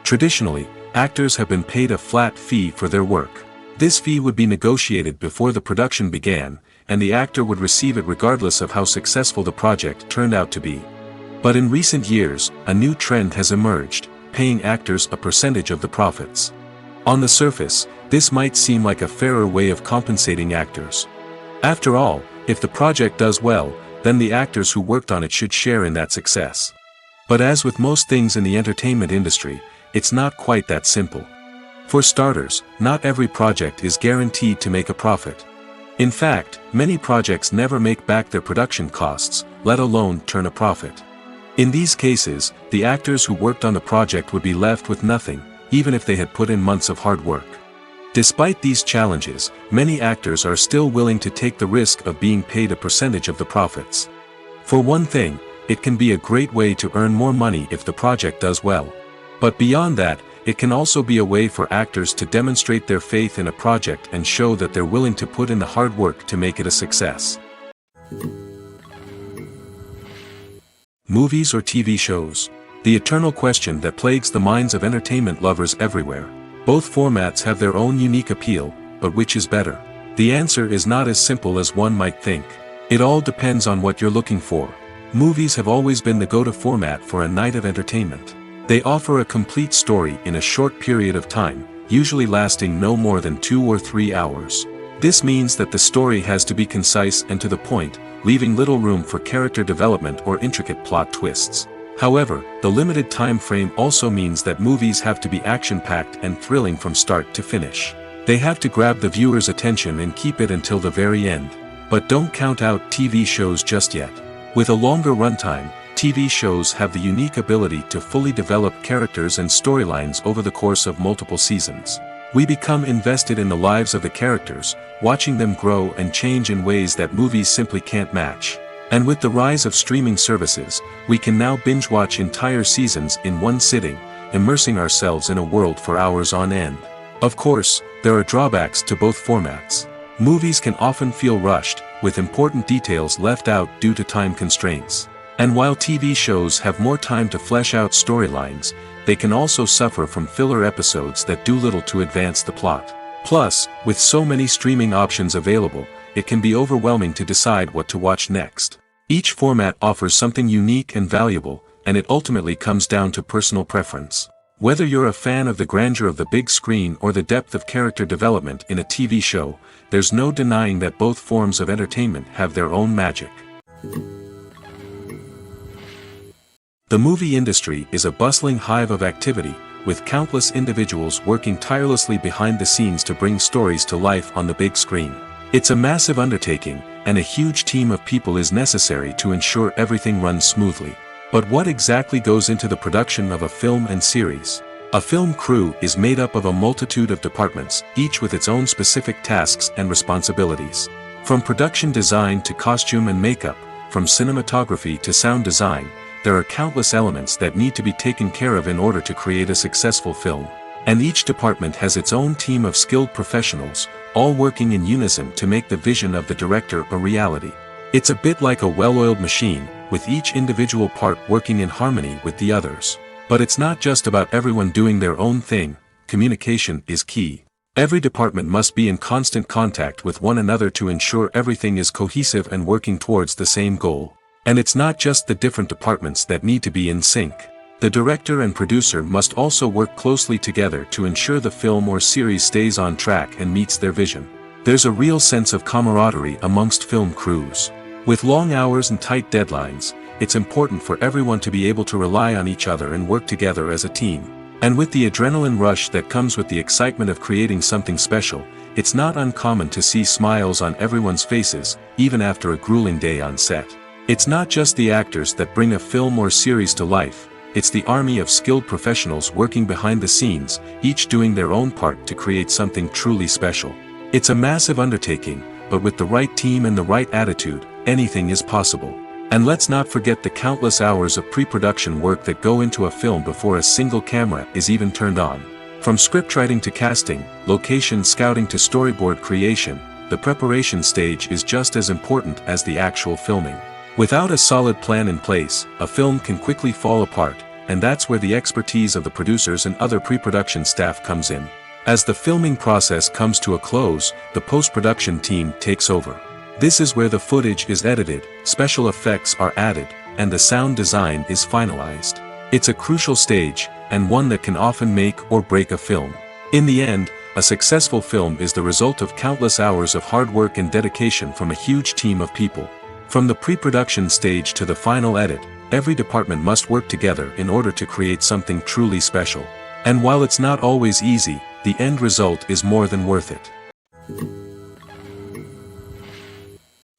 Traditionally, actors have been paid a flat fee for their work. This fee would be negotiated before the production began, and the actor would receive it regardless of how successful the project turned out to be. But in recent years, a new trend has emerged, paying actors a percentage of the profits. On the surface, this might seem like a fairer way of compensating actors. After all, if the project does well, then the actors who worked on it should share in that success. But as with most things in the entertainment industry, it's not quite that simple. For starters, not every project is guaranteed to make a profit. In fact, many projects never make back their production costs, let alone turn a profit. In these cases, the actors who worked on the project would be left with nothing, even if they had put in months of hard work. Despite these challenges, many actors are still willing to take the risk of being paid a percentage of the profits. For one thing, it can be a great way to earn more money if the project does well. But beyond that, it can also be a way for actors to demonstrate their faith in a project and show that they're willing to put in the hard work to make it a success. Movies or TV shows? The eternal question that plagues the minds of entertainment lovers everywhere. Both formats have their own unique appeal, but which is better? The answer is not as simple as one might think. It all depends on what you're looking for. Movies have always been the go-to format for a night of entertainment. They offer a complete story in a short period of time, usually lasting no more than 2 or 3 hours. This means that the story has to be concise and to the point, leaving little room for character development or intricate plot twists. However, the limited time frame also means that movies have to be action-packed and thrilling from start to finish. They have to grab the viewer's attention and keep it until the very end. But don't count out TV shows just yet. With a longer runtime, TV shows have the unique ability to fully develop characters and storylines over the course of multiple seasons. We become invested in the lives of the characters, watching them grow and change in ways that movies simply can't match. And with the rise of streaming services, we can now binge-watch entire seasons in one sitting, immersing ourselves in a world for hours on end. Of course, there are drawbacks to both formats. Movies can often feel rushed, with important details left out due to time constraints. And while TV shows have more time to flesh out storylines, they can also suffer from filler episodes that do little to advance the plot. Plus, with so many streaming options available, it can be overwhelming to decide what to watch next. Each format offers something unique and valuable, and it ultimately comes down to personal preference. Whether you're a fan of the grandeur of the big screen or the depth of character development in a TV show, there's no denying that both forms of entertainment have their own magic. The movie industry is a bustling hive of activity, with countless individuals working tirelessly behind the scenes to bring stories to life on the big screen. It's a massive undertaking, and a huge team of people is necessary to ensure everything runs smoothly. But what exactly goes into the production of a film and series? A film crew is made up of a multitude of departments, each with its own specific tasks and responsibilities. From production design to costume and makeup, from cinematography to sound design, there are countless elements that need to be taken care of in order to create a successful film. And each department has its own team of skilled professionals, all working in unison to make the vision of the director a reality. It's a bit like a well-oiled machine, with each individual part working in harmony with the others. But it's not just about everyone doing their own thing. Communication is key. Every department must be in constant contact with one another to ensure everything is cohesive and working towards the same goal. And it's not just the different departments that need to be in sync. The director and producer must also work closely together to ensure the film or series stays on track and meets their vision. There's a real sense of camaraderie amongst film crews. With long hours and tight deadlines, it's important for everyone to be able to rely on each other and work together as a team. And with the adrenaline rush that comes with the excitement of creating something special, it's not uncommon to see smiles on everyone's faces, even after a grueling day on set. It's not just the actors that bring a film or series to life, it's the army of skilled professionals working behind the scenes, each doing their own part to create something truly special. It's a massive undertaking, but with the right team and the right attitude, anything is possible. And let's not forget the countless hours of pre-production work that go into a film before a single camera is even turned on. From scriptwriting to casting, location scouting to storyboard creation, the preparation stage is just as important as the actual filming. Without a solid plan in place, a film can quickly fall apart, and that's where the expertise of the producers and other pre-production staff comes in. As the filming process comes to a close, the post-production team takes over. This is where the footage is edited, special effects are added, and the sound design is finalized. It's a crucial stage, and one that can often make or break a film. In the end, a successful film is the result of countless hours of hard work and dedication from a huge team of people. From the pre-production stage to the final edit, every department must work together in order to create something truly special. And while it's not always easy, the end result is more than worth it.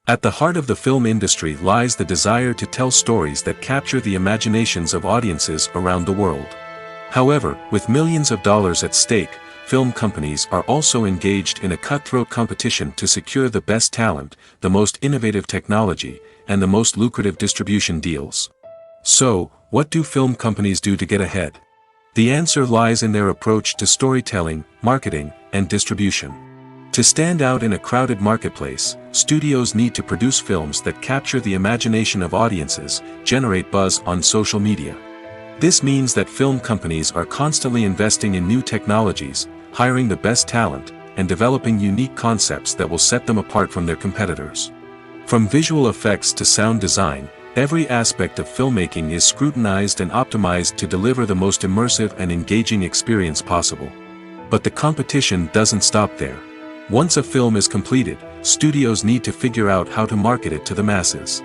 At the heart of the film industry lies the desire to tell stories that capture the imaginations of audiences around the world. However, with millions of dollars at stake, film companies are also engaged in a cutthroat competition to secure the best talent, the most innovative technology, and the most lucrative distribution deals. So, what do film companies do to get ahead? The answer lies in their approach to storytelling, marketing, and distribution. To stand out in a crowded marketplace, studios need to produce films that capture the imagination of audiences, generate buzz on social media. This means that film companies are constantly investing in new technologies, hiring the best talent, and developing unique concepts that will set them apart from their competitors. From visual effects to sound design, every aspect of filmmaking is scrutinized and optimized to deliver the most immersive and engaging experience possible. But the competition doesn't stop there. Once a film is completed, studios need to figure out how to market it to the masses.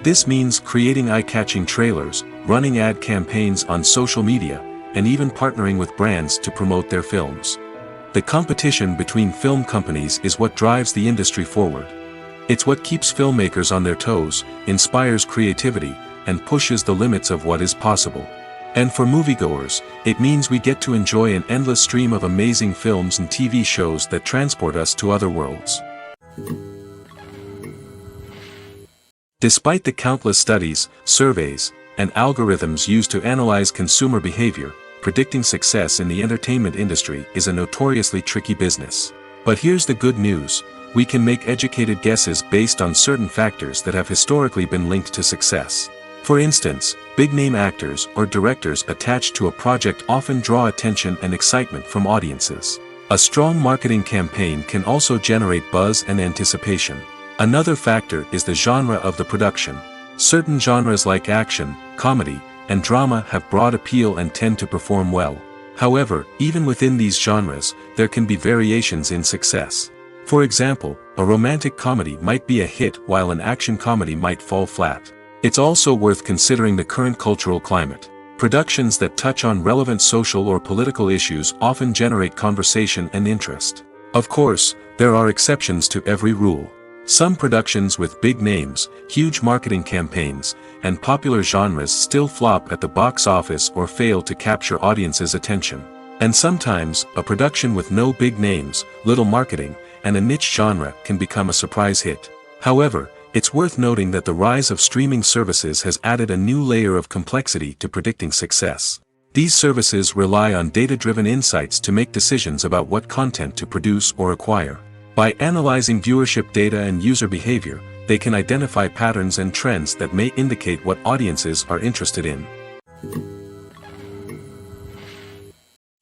This means creating eye-catching trailers, running ad campaigns on social media, and even partnering with brands to promote their films. The competition between film companies is what drives the industry forward. It's what keeps filmmakers on their toes, inspires creativity, and pushes the limits of what is possible. And for moviegoers, it means we get to enjoy an endless stream of amazing films and TV shows that transport us to other worlds. Despite the countless studies, surveys, and algorithms used to analyze consumer behavior, predicting success in the entertainment industry is a notoriously tricky business. But here's the good news: we can make educated guesses based on certain factors that have historically been linked to success. For instance, big-name actors or directors attached to a project often draw attention and excitement from audiences. A strong marketing campaign can also generate buzz and anticipation. Another factor is the genre of the production. Certain genres like action, comedy, and drama have broad appeal and tend to perform well. However, even within these genres, there can be variations in success. For example, a romantic comedy might be a hit while an action comedy might fall flat. It's also worth considering the current cultural climate. Productions that touch on relevant social or political issues often generate conversation and interest. Of course, there are exceptions to every rule. Some productions with big names, huge marketing campaigns, and popular genres still flop at the box office or fail to capture audiences' attention. And sometimes, a production with no big names, little marketing, and a niche genre can become a surprise hit. However, it's worth noting that the rise of streaming services has added a new layer of complexity to predicting success. These services rely on data-driven insights to make decisions about what content to produce or acquire. By analyzing viewership data and user behavior, they can identify patterns and trends that may indicate what audiences are interested in.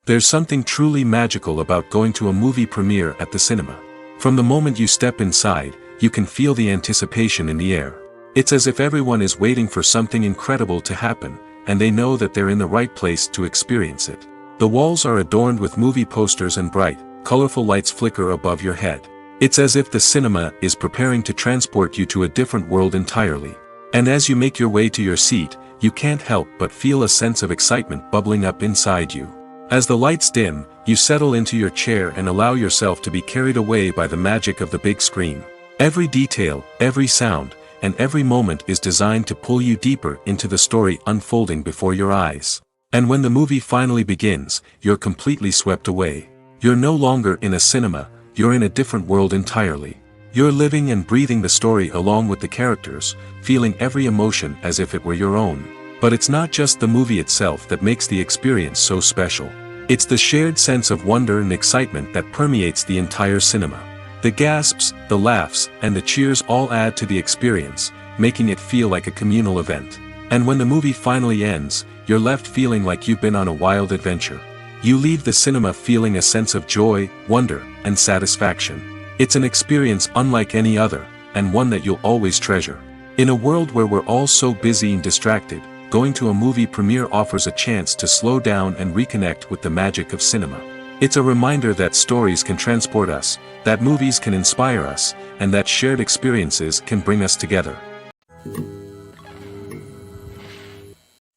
There's something truly magical about going to a movie premiere at the cinema. From the moment you step inside, you can feel the anticipation in the air. It's as if everyone is waiting for something incredible to happen, and they know that they're in the right place to experience it. The walls are adorned with movie posters and bright, colorful lights flicker above your head. It's as if the cinema is preparing to transport you to a different world entirely. And as you make your way to your seat, you can't help but feel a sense of excitement bubbling up inside you. As the lights dim, you settle into your chair and allow yourself to be carried away by the magic of the big screen. Every detail, every sound, and every moment is designed to pull you deeper into the story unfolding before your eyes. And when the movie finally begins, you're completely swept away. You're no longer in a cinema, you're in a different world entirely. You're living and breathing the story along with the characters, feeling every emotion as if it were your own. But it's not just the movie itself that makes the experience so special. It's the shared sense of wonder and excitement that permeates the entire cinema. The gasps, the laughs, and the cheers all add to the experience, making it feel like a communal event. And when the movie finally ends, you're left feeling like you've been on a wild adventure. You leave the cinema feeling a sense of joy, wonder, and satisfaction. It's an experience unlike any other, and one that you'll always treasure. In a world where we're all so busy and distracted, going to a movie premiere offers a chance to slow down and reconnect with the magic of cinema. It's a reminder that stories can transport us, that movies can inspire us, and that shared experiences can bring us together.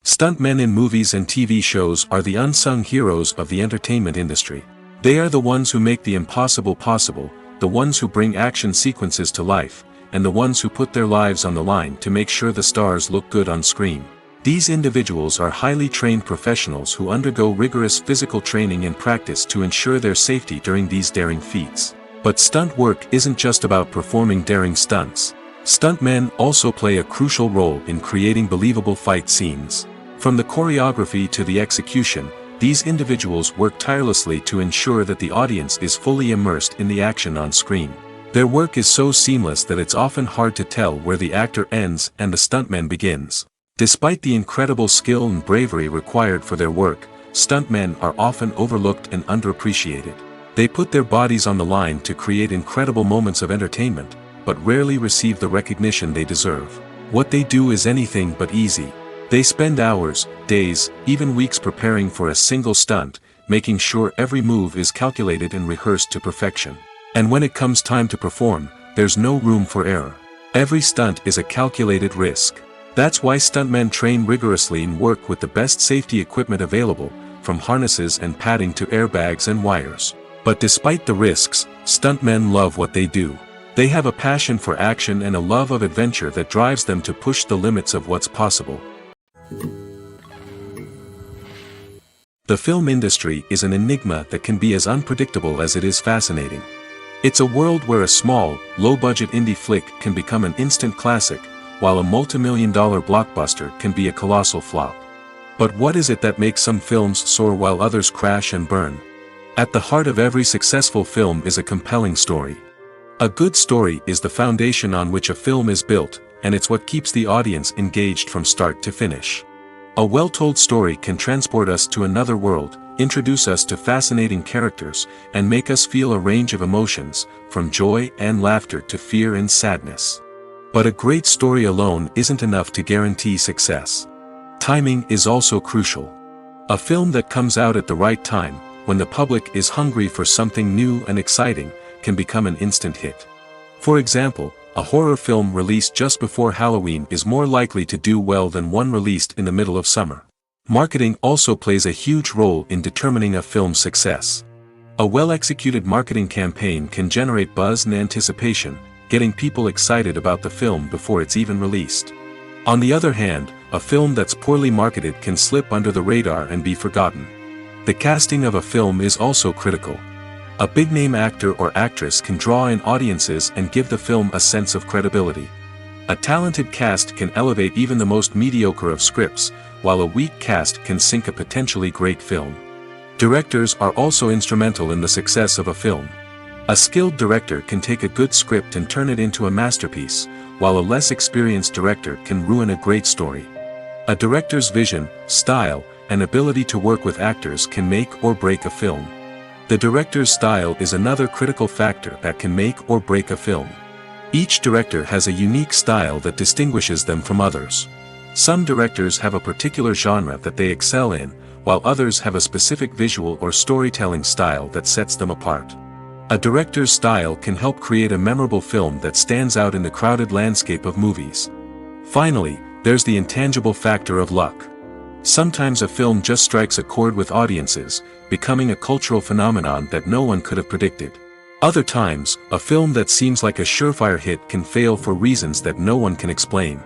Stuntmen in movies and TV shows are the unsung heroes of the entertainment industry. They are the ones who make the impossible possible, the ones who bring action sequences to life, and the ones who put their lives on the line to make sure the stars look good on screen. These individuals are highly trained professionals who undergo rigorous physical training and practice to ensure their safety during these daring feats. But stunt work isn't just about performing daring stunts. Stuntmen also play a crucial role in creating believable fight scenes. From the choreography to the execution, these individuals work tirelessly to ensure that the audience is fully immersed in the action on screen. Their work is so seamless that it's often hard to tell where the actor ends and the stuntman begins. Despite the incredible skill and bravery required for their work, stuntmen are often overlooked and underappreciated. They put their bodies on the line to create incredible moments of entertainment, but rarely receive the recognition they deserve. What they do is anything but easy. They spend hours, days, even weeks preparing for a single stunt, making sure every move is calculated and rehearsed to perfection. And when it comes time to perform, there's no room for error. Every stunt is a calculated risk. That's why stuntmen train rigorously and work with the best safety equipment available, from harnesses and padding to airbags and wires. But despite the risks, stuntmen love what they do. They have a passion for action and a love of adventure that drives them to push the limits of what's possible. The film industry is an enigma that can be as unpredictable as it is fascinating. It's a world where a small, low-budget indie flick can become an instant classic, while a multi-million-dollar blockbuster can be a colossal flop. But what is it that makes some films soar while others crash and burn? At the heart of every successful film is a compelling story. A good story is the foundation on which a film is built, and it's what keeps the audience engaged from start to finish. A well-told story can transport us to another world, introduce us to fascinating characters, and make us feel a range of emotions, from joy and laughter to fear and sadness. But a great story alone isn't enough to guarantee success. Timing is also crucial. A film that comes out at the right time, when the public is hungry for something new and exciting, can become an instant hit. For example, a horror film released just before Halloween is more likely to do well than one released in the middle of summer. Marketing also plays a huge role in determining a film's success. A well-executed marketing campaign can generate buzz and anticipation, getting people excited about the film before it's even released. On the other hand, a film that's poorly marketed can slip under the radar and be forgotten. The casting of a film is also critical. A big-name actor or actress can draw in audiences and give the film a sense of credibility. A talented cast can elevate even the most mediocre of scripts, while a weak cast can sink a potentially great film. Directors are also instrumental in the success of a film. A skilled director can take a good script and turn it into a masterpiece, while a less experienced director can ruin a great story. A director's vision, style, and ability to work with actors can make or break a film. The director's style is another critical factor that can make or break a film. Each director has a unique style that distinguishes them from others. Some directors have a particular genre that they excel in, while others have a specific visual or storytelling style that sets them apart. A director's style can help create a memorable film that stands out in the crowded landscape of movies. Finally, there's the intangible factor of luck. Sometimes a film just strikes a chord with audiences, becoming a cultural phenomenon that no one could have predicted. Other times, a film that seems like a surefire hit can fail for reasons that no one can explain.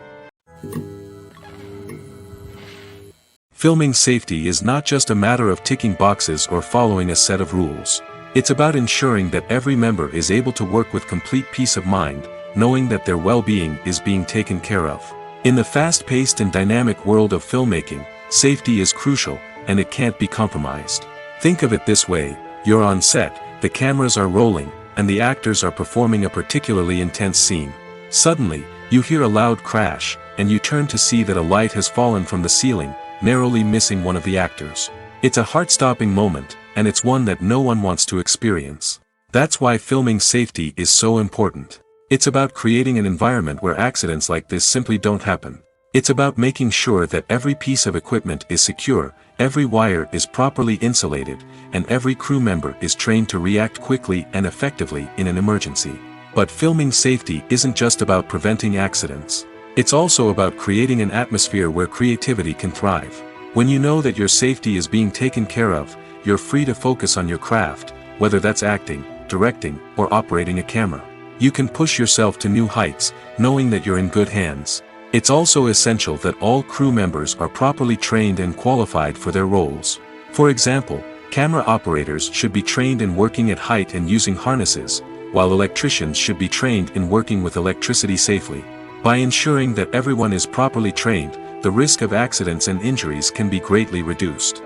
Filming safety is not just a matter of ticking boxes or following a set of rules. It's about ensuring that every member is able to work with complete peace of mind, knowing that their well-being is being taken care of. In the fast-paced and dynamic world of filmmaking, safety is crucial, and it can't be compromised. Think of it this way: you're on set, the cameras are rolling, and the actors are performing a particularly intense scene. Suddenly, you hear a loud crash, and you turn to see that a light has fallen from the ceiling, narrowly missing one of the actors. It's a heart-stopping moment, and it's one that no one wants to experience. That's why filming safety is so important. It's about creating an environment where accidents like this simply don't happen. It's about making sure that every piece of equipment is secure, every wire is properly insulated, and every crew member is trained to react quickly and effectively in an emergency. But filming safety isn't just about preventing accidents. It's also about creating an atmosphere where creativity can thrive. When you know that your safety is being taken care of, you're free to focus on your craft, whether that's acting, directing, or operating a camera. You can push yourself to new heights, knowing that you're in good hands. It's also essential that all crew members are properly trained and qualified for their roles. For example, camera operators should be trained in working at height and using harnesses, while electricians should be trained in working with electricity safely. By ensuring that everyone is properly trained, the risk of accidents and injuries can be greatly reduced.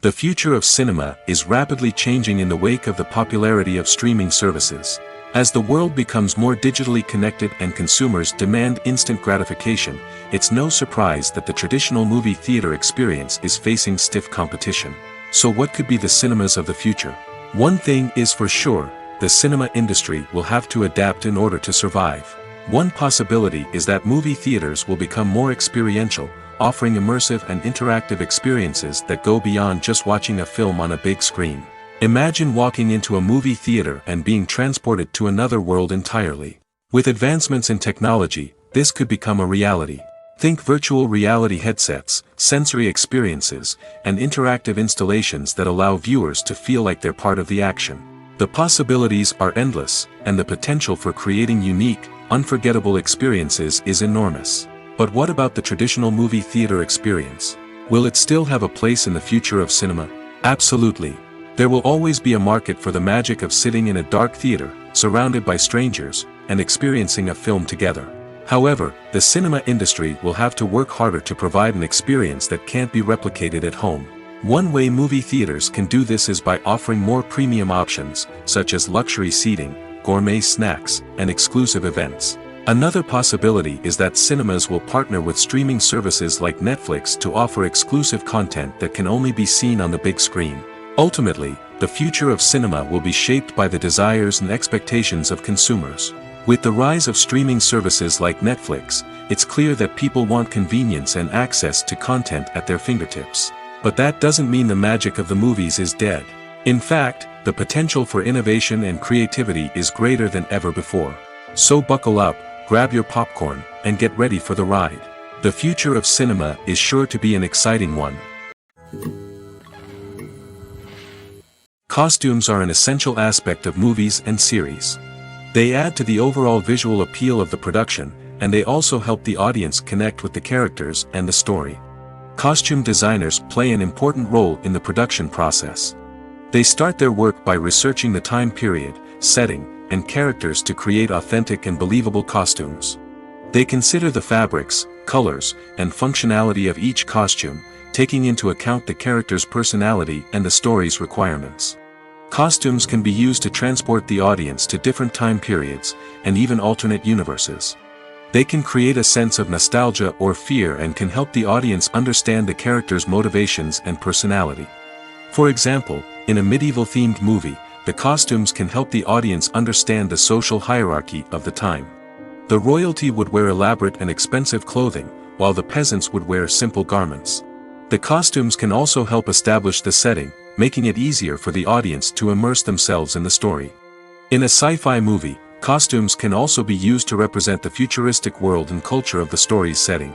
The future of cinema is rapidly changing in the wake of the popularity of streaming services. As the world becomes more digitally connected and consumers demand instant gratification, it's no surprise that the traditional movie theater experience is facing stiff competition. So what could be the cinemas of the future? One thing is for sure: the cinema industry will have to adapt in order to survive. One possibility is that movie theaters will become more experiential, offering immersive and interactive experiences that go beyond just watching a film on a big screen. Imagine walking into a movie theater and being transported to another world entirely. With advancements in technology, this could become a reality. Think virtual reality headsets, sensory experiences, and interactive installations that allow viewers to feel like they're part of the action. The possibilities are endless, and the potential for creating unique, unforgettable experiences is enormous. But what about the traditional movie theater experience? Will it still have a place in the future of cinema? Absolutely. There will always be a market for the magic of sitting in a dark theater, surrounded by strangers, and experiencing a film together. However, the cinema industry will have to work harder to provide an experience that can't be replicated at home. One way movie theaters can do this is by offering more premium options, such as luxury seating, gourmet snacks, and exclusive events. Another possibility is that cinemas will partner with streaming services like Netflix to offer exclusive content that can only be seen on the big screen. Ultimately, the future of cinema will be shaped by the desires and expectations of consumers. With the rise of streaming services like Netflix, it's clear that people want convenience and access to content at their fingertips. But that doesn't mean the magic of the movies is dead. In fact, the potential for innovation and creativity is greater than ever before. So buckle up, grab your popcorn, and get ready for the ride. The future of cinema is sure to be an exciting one. Costumes are an essential aspect of movies and series. They add to the overall visual appeal of the production, and they also help the audience connect with the characters and the story. Costume designers play an important role in the production process. They start their work by researching the time period, setting, and characters to create authentic and believable costumes. They consider the fabrics, colors, and functionality of each costume, taking into account the character's personality and the story's requirements. Costumes can be used to transport the audience to different time periods, and even alternate universes. They can create a sense of nostalgia or fear and can help the audience understand the character's motivations and personality. For example, in a medieval-themed movie, the costumes can help the audience understand the social hierarchy of the time. The royalty would wear elaborate and expensive clothing, while the peasants would wear simple garments. The costumes can also help establish the setting, making it easier for the audience to immerse themselves in the story. In a sci-fi movie, costumes can also be used to represent the futuristic world and culture of the story's setting.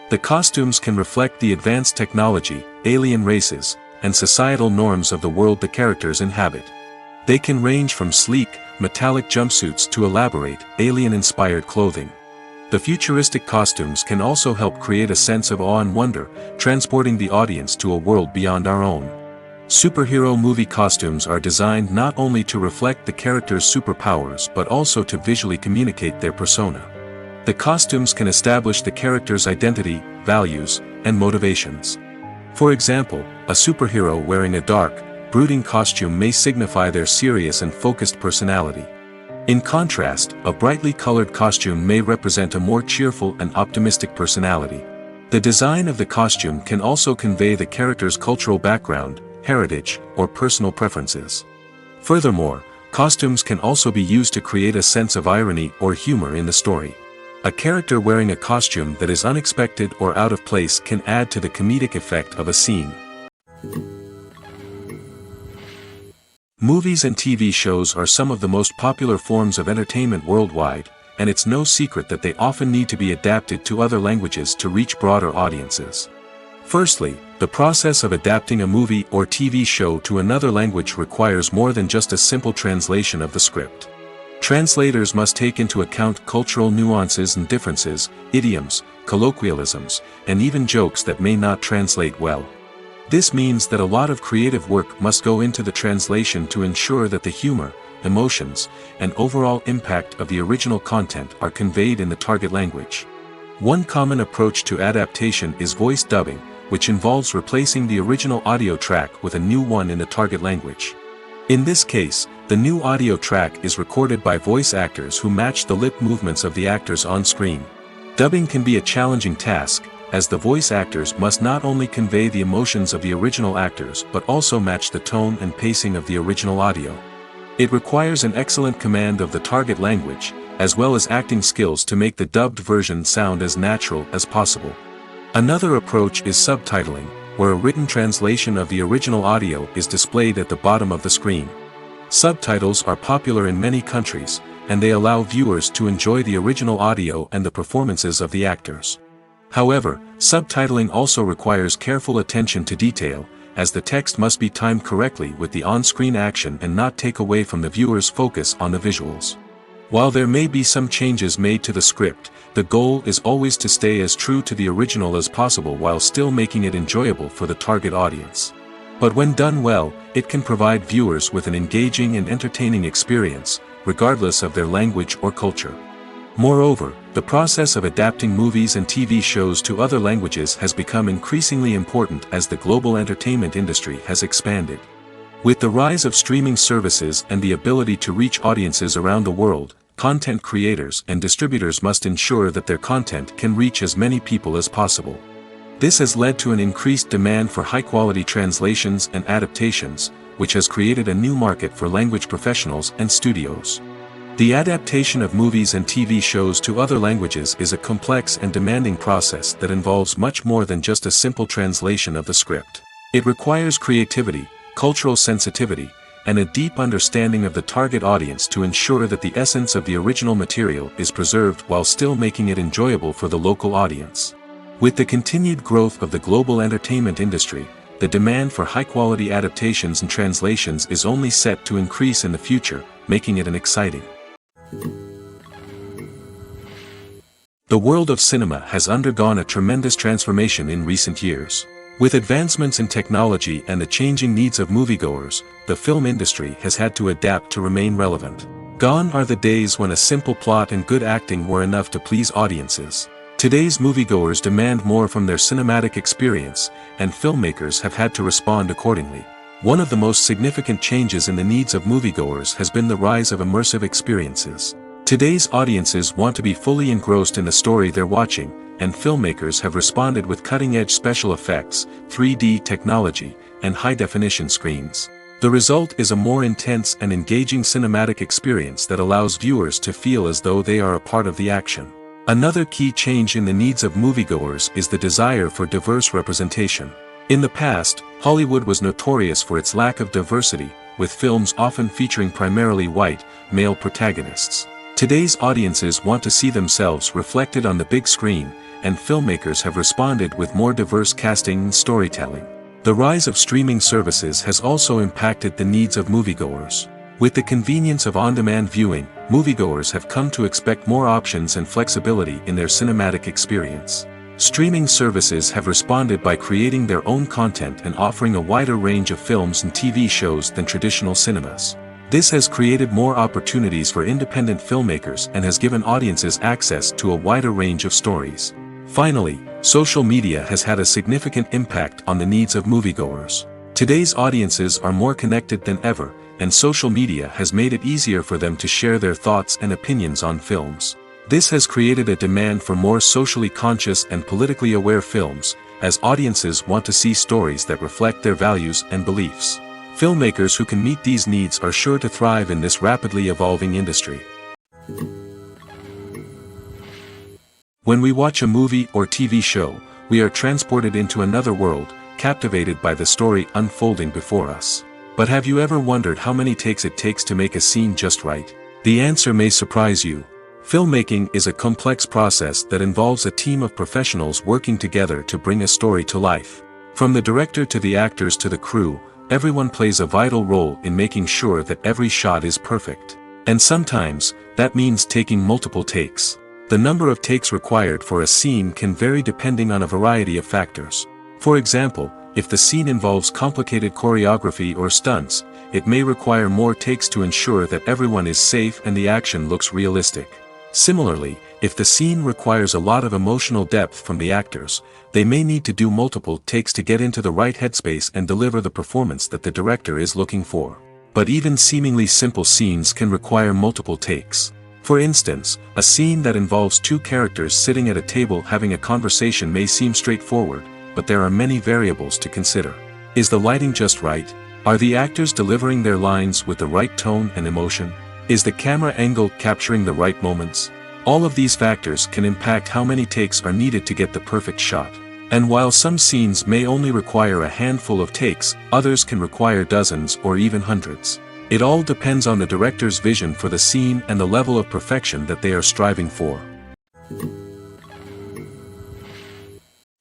The costumes can reflect the advanced technology, alien races, and societal norms of the world the characters inhabit. They can range from sleek, metallic jumpsuits to elaborate, alien-inspired clothing. The futuristic costumes can also help create a sense of awe and wonder, transporting the audience to a world beyond our own. Superhero movie costumes are designed not only to reflect the character's superpowers but also to visually communicate their persona. The costumes can establish the character's identity, values, and motivations. For example, a superhero wearing a dark, brooding costume may signify their serious and focused personality. In contrast, a brightly colored costume may represent a more cheerful and optimistic personality. The design of the costume can also convey the character's cultural background, heritage, or personal preferences. Furthermore, costumes can also be used to create a sense of irony or humor in the story. A character wearing a costume that is unexpected or out of place can add to the comedic effect of a scene. Movies and TV shows are some of the most popular forms of entertainment worldwide, and it's no secret that they often need to be adapted to other languages to reach broader audiences. Firstly, the process of adapting a movie or TV show to another language requires more than just a simple translation of the script. Translators must take into account cultural nuances and differences, idioms, colloquialisms, and even jokes that may not translate well. This means that a lot of creative work must go into the translation to ensure that the humor, emotions, and overall impact of the original content are conveyed in the target language. One common approach to adaptation is voice dubbing, which involves replacing the original audio track with a new one in the target language. In this case, the new audio track is recorded by voice actors who match the lip movements of the actors on screen. Dubbing can be a challenging task, as the voice actors must not only convey the emotions of the original actors but also match the tone and pacing of the original audio. It requires an excellent command of the target language, as well as acting skills to make the dubbed version sound as natural as possible. Another approach is subtitling, where a written translation of the original audio is displayed at the bottom of the screen. Subtitles are popular in many countries, and they allow viewers to enjoy the original audio and the performances of the actors. However, subtitling also requires careful attention to detail, as the text must be timed correctly with the on-screen action and not take away from the viewer's focus on the visuals. While there may be some changes made to the script, the goal is always to stay as true to the original as possible while still making it enjoyable for the target audience. But when done well, it can provide viewers with an engaging and entertaining experience, regardless of their language or culture. Moreover, the process of adapting movies and TV shows to other languages has become increasingly important as the global entertainment industry has expanded. With the rise of streaming services and the ability to reach audiences around the world, content creators and distributors must ensure that their content can reach as many people as possible. This has led to an increased demand for high-quality translations and adaptations, which has created a new market for language professionals and studios. The adaptation of movies and TV shows to other languages is a complex and demanding process that involves much more than just a simple translation of the script. It requires creativity, cultural sensitivity, and a deep understanding of the target audience to ensure that the essence of the original material is preserved while still making it enjoyable for the local audience. With the continued growth of the global entertainment industry, the demand for high-quality adaptations and translations is only set to increase in the future, making it an exciting. The world of cinema has undergone a tremendous transformation in recent years. With advancements in technology and the changing needs of moviegoers, the film industry has had to adapt to remain relevant. Gone are the days when a simple plot and good acting were enough to please audiences. Today's moviegoers demand more from their cinematic experience, and filmmakers have had to respond accordingly. One of the most significant changes in the needs of moviegoers has been the rise of immersive experiences. Today's audiences want to be fully engrossed in the story they're watching, and filmmakers have responded with cutting-edge special effects, 3D technology, and high-definition screens. The result is a more intense and engaging cinematic experience that allows viewers to feel as though they are a part of the action. Another key change in the needs of moviegoers is the desire for diverse representation. In the past, Hollywood was notorious for its lack of diversity, with films often featuring primarily white, male protagonists. Today's audiences want to see themselves reflected on the big screen, and filmmakers have responded with more diverse casting and storytelling. The rise of streaming services has also impacted the needs of moviegoers. With the convenience of on-demand viewing, moviegoers have come to expect more options and flexibility in their cinematic experience. Streaming services have responded by creating their own content and offering a wider range of films and TV shows than traditional cinemas. This has created more opportunities for independent filmmakers and has given audiences access to a wider range of stories. Finally, social media has had a significant impact on the needs of moviegoers. Today's audiences are more connected than ever, and social media has made it easier for them to share their thoughts and opinions on films. This has created a demand for more socially conscious and politically aware films, as audiences want to see stories that reflect their values and beliefs. Filmmakers who can meet these needs are sure to thrive in this rapidly evolving industry. When we watch a movie or TV show, we are transported into another world, captivated by the story unfolding before us. But have you ever wondered how many takes it takes to make a scene just right? The answer may surprise you. Filmmaking is a complex process that involves a team of professionals working together to bring a story to life. From the director to the actors to the crew, everyone plays a vital role in making sure that every shot is perfect. And sometimes, that means taking multiple takes. The number of takes required for a scene can vary depending on a variety of factors. For example, if the scene involves complicated choreography or stunts, it may require more takes to ensure that everyone is safe and the action looks realistic. Similarly, if the scene requires a lot of emotional depth from the actors, they may need to do multiple takes to get into the right headspace and deliver the performance that the director is looking for. But even seemingly simple scenes can require multiple takes. For instance, a scene that involves two characters sitting at a table having a conversation may seem straightforward, but there are many variables to consider. Is the lighting just right? Are the actors delivering their lines with the right tone and emotion? Is the camera angle capturing the right moments? All of these factors can impact how many takes are needed to get the perfect shot. And while some scenes may only require a handful of takes, others can require dozens or even hundreds. It all depends on the director's vision for the scene and the level of perfection that they are striving for.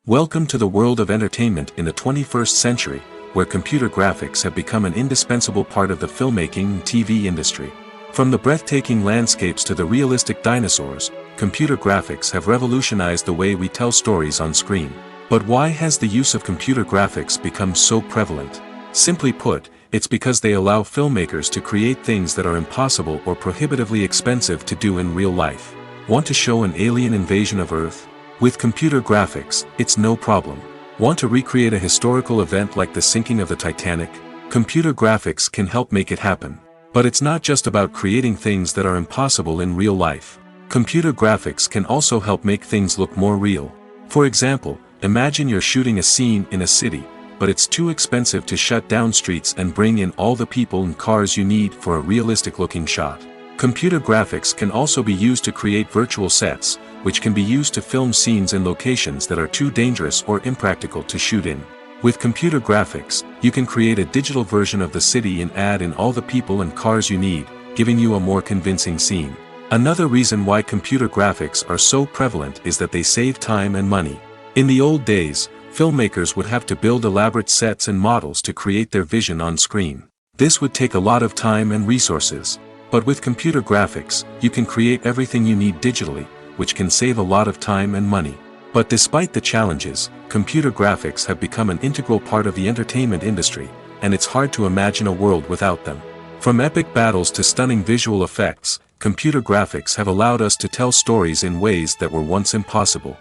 Welcome to the world of entertainment in the 21st century, where computer graphics have become an indispensable part of the filmmaking and TV industry. From the breathtaking landscapes to the realistic dinosaurs, computer graphics have revolutionized the way we tell stories on screen. But why has the use of computer graphics become so prevalent? Simply put, it's because they allow filmmakers to create things that are impossible or prohibitively expensive to do in real life. Want to show an alien invasion of Earth? With computer graphics, it's no problem. Want to recreate a historical event like the sinking of the Titanic? Computer graphics can help make it happen. But it's not just about creating things that are impossible in real life. Computer graphics can also help make things look more real. For example, imagine you're shooting a scene in a city, but it's too expensive to shut down streets and bring in all the people and cars you need for a realistic-looking shot. Computer graphics can also be used to create virtual sets, which can be used to film scenes in locations that are too dangerous or impractical to shoot in. With computer graphics, you can create a digital version of the city and add in all the people and cars you need, giving you a more convincing scene. Another reason why computer graphics are so prevalent is that they save time and money. In the old days, filmmakers would have to build elaborate sets and models to create their vision on screen. This would take a lot of time and resources. But with computer graphics, you can create everything you need digitally, which can save a lot of time and money. But despite the challenges, computer graphics have become an integral part of the entertainment industry, and it's hard to imagine a world without them. From epic battles to stunning visual effects, computer graphics have allowed us to tell stories in ways that were once impossible.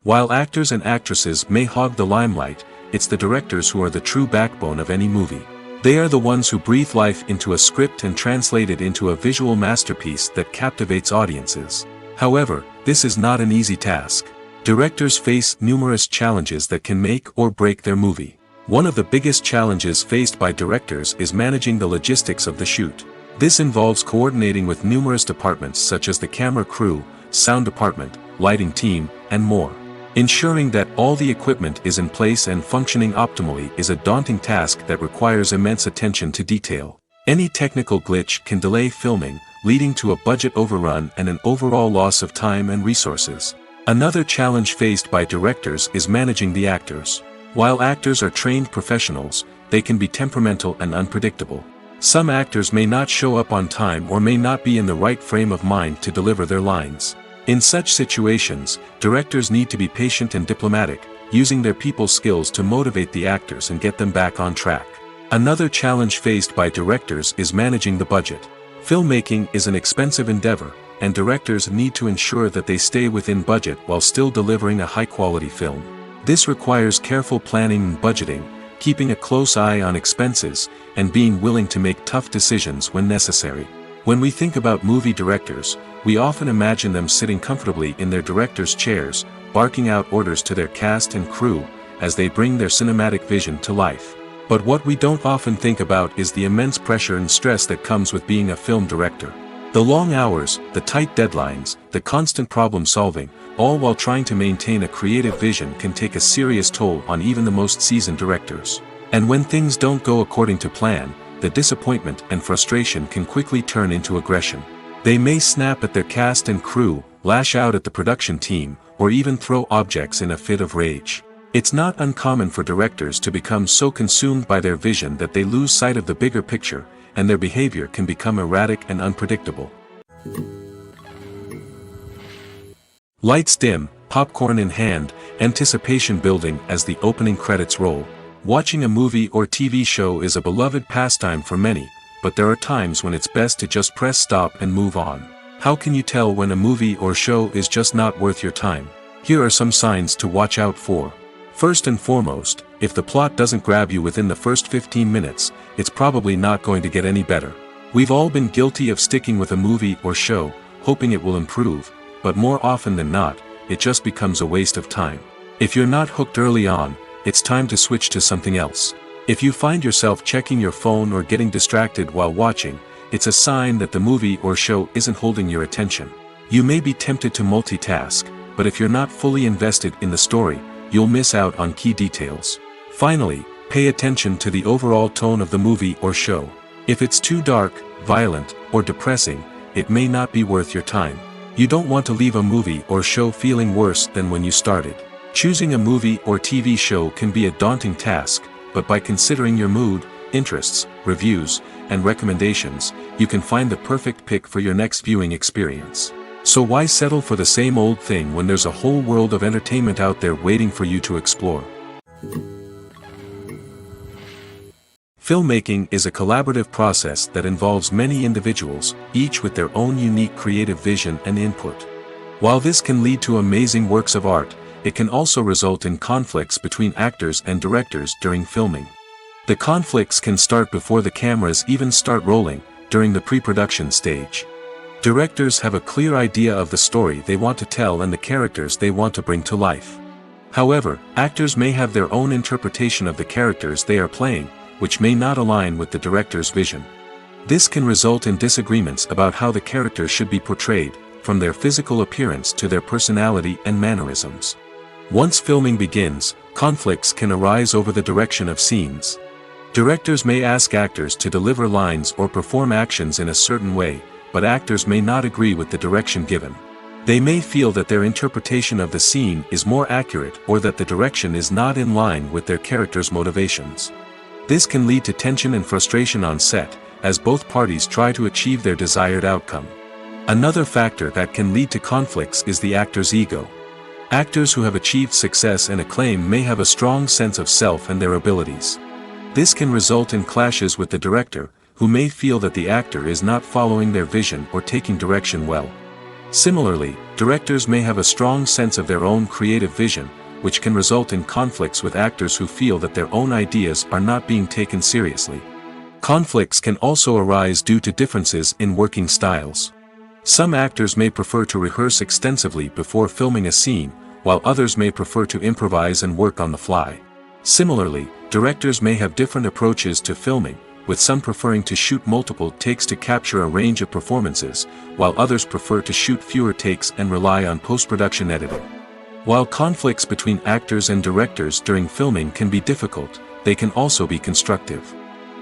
While actors and actresses may hog the limelight, it's the directors who are the true backbone of any movie. They are the ones who breathe life into a script and translate it into a visual masterpiece that captivates audiences. However, this is not an easy task. Directors face numerous challenges that can make or break their movie. One of the biggest challenges faced by directors is managing the logistics of the shoot. This involves coordinating with numerous departments such as the camera crew, sound department, lighting team, and more. Ensuring that all the equipment is in place and functioning optimally is a daunting task that requires immense attention to detail. Any technical glitch can delay filming, leading to a budget overrun and an overall loss of time and resources. Another challenge faced by directors is managing the actors. While actors are trained professionals, they can be temperamental and unpredictable. Some actors may not show up on time or may not be in the right frame of mind to deliver their lines. In such situations, directors need to be patient and diplomatic, using their people skills to motivate the actors and get them back on track. Another challenge faced by directors is managing the budget. Filmmaking is an expensive endeavor, and directors need to ensure that they stay within budget while still delivering a high-quality film. This requires careful planning and budgeting, keeping a close eye on expenses, and being willing to make tough decisions when necessary. When we think about movie directors, we often imagine them sitting comfortably in their director's chairs, barking out orders to their cast and crew, as they bring their cinematic vision to life. But what we don't often think about is the immense pressure and stress that comes with being a film director. The long hours, the tight deadlines, the constant problem solving, all while trying to maintain a creative vision can take a serious toll on even the most seasoned directors. And when things don't go according to plan, the disappointment and frustration can quickly turn into aggression. They may snap at their cast and crew, lash out at the production team, or even throw objects in a fit of rage. It's not uncommon for directors to become so consumed by their vision that they lose sight of the bigger picture, and their behavior can become erratic and unpredictable. Lights dim, popcorn in hand, anticipation building as the opening credits roll. Watching a movie or TV show is a beloved pastime for many, but there are times when it's best to just press stop and move on. How can you tell when a movie or show is just not worth your time? Here are some signs to watch out for. First and foremost, if the plot doesn't grab you within the first 15 minutes, it's probably not going to get any better. We've all been guilty of sticking with a movie or show, hoping it will improve, but more often than not, it just becomes a waste of time. If you're not hooked early on, it's time to switch to something else. If you find yourself checking your phone or getting distracted while watching, it's a sign that the movie or show isn't holding your attention. You may be tempted to multitask, but if you're not fully invested in the story, you'll miss out on key details. Finally, pay attention to the overall tone of the movie or show. If it's too dark, violent, or depressing, it may not be worth your time. You don't want to leave a movie or show feeling worse than when you started. Choosing a movie or TV show can be a daunting task, but by considering your mood, interests, reviews, and recommendations, you can find the perfect pick for your next viewing experience. So why settle for the same old thing when there's a whole world of entertainment out there waiting for you to explore? Filmmaking is a collaborative process that involves many individuals, each with their own unique creative vision and input. While this can lead to amazing works of art, it can also result in conflicts between actors and directors during filming. The conflicts can start before the cameras even start rolling, during the pre-production stage. Directors have a clear idea of the story they want to tell and the characters they want to bring to life. However, actors may have their own interpretation of the characters they are playing, which may not align with the director's vision. This can result in disagreements about how the characters should be portrayed, from their physical appearance to their personality and mannerisms. Once filming begins, conflicts can arise over the direction of scenes. Directors may ask actors to deliver lines or perform actions in a certain way, but actors may not agree with the direction given. They may feel that their interpretation of the scene is more accurate or that the direction is not in line with their character's motivations. This can lead to tension and frustration on set, as both parties try to achieve their desired outcome. Another factor that can lead to conflicts is the actor's ego. Actors who have achieved success and acclaim may have a strong sense of self and their abilities. This can result in clashes with the director, who may feel that the actor is not following their vision or taking direction well. Similarly, directors may have a strong sense of their own creative vision, which can result in conflicts with actors who feel that their own ideas are not being taken seriously. Conflicts can also arise due to differences in working styles. Some actors may prefer to rehearse extensively before filming a scene, while others may prefer to improvise and work on the fly. Similarly, directors may have different approaches to filming, with some preferring to shoot multiple takes to capture a range of performances, while others prefer to shoot fewer takes and rely on post-production editing. While conflicts between actors and directors during filming can be difficult, they can also be constructive.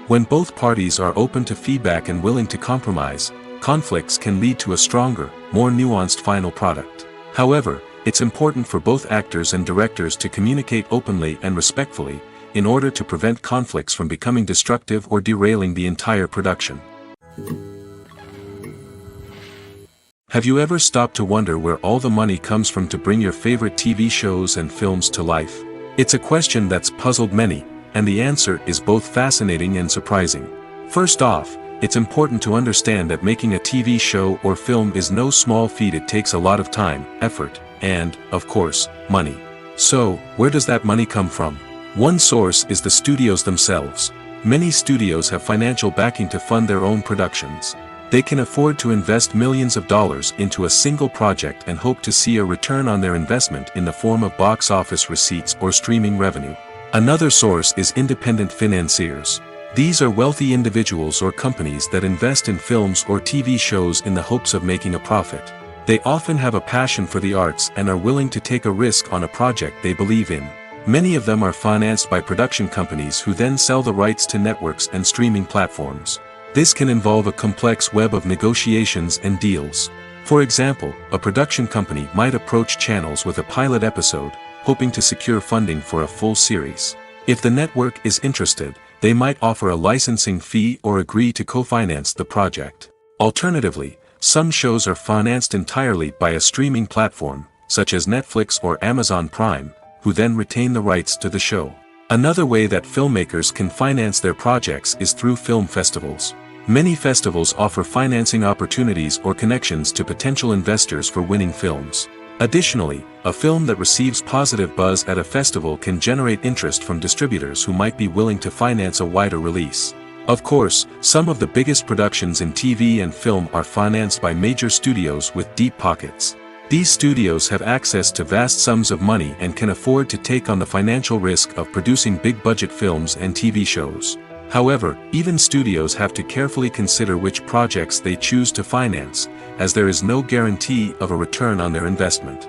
When both parties are open to feedback and willing to compromise, conflicts can lead to a stronger, more nuanced final product. However, it's important for both actors and directors to communicate openly and respectfully, in order to prevent conflicts from becoming destructive or derailing the entire production. Have you ever stopped to wonder where all the money comes from to bring your favorite TV shows and films to life? It's a question that's puzzled many, and the answer is both fascinating and surprising. First off, it's important to understand that making a TV show or film is no small feat. It takes a lot of time, effort, and, of course, money. So, where does that money come from? One source is the studios themselves. Many studios have financial backing to fund their own productions. They can afford to invest millions of dollars into a single project and hope to see a return on their investment in the form of box office receipts or streaming revenue. Another source is independent financiers. These are wealthy individuals or companies that invest in films or TV shows in the hopes of making a profit. They often have a passion for the arts and are willing to take a risk on a project they believe in. Many of them are financed by production companies who then sell the rights to networks and streaming platforms. This can involve a complex web of negotiations and deals. For example, a production company might approach channels with a pilot episode, hoping to secure funding for a full series. If the network is interested, they might offer a licensing fee or agree to co-finance the project. Alternatively, some shows are financed entirely by a streaming platform, such as Netflix or Amazon Prime, who then retain the rights to the show. Another way that filmmakers can finance their projects is through film festivals. Many festivals offer financing opportunities or connections to potential investors for winning films. Additionally, a film that receives positive buzz at a festival can generate interest from distributors who might be willing to finance a wider release. Of course, some of the biggest productions in TV and film are financed by major studios with deep pockets. These studios have access to vast sums of money and can afford to take on the financial risk of producing big-budget films and TV shows. However, even studios have to carefully consider which projects they choose to finance, as there is no guarantee of a return on their investment.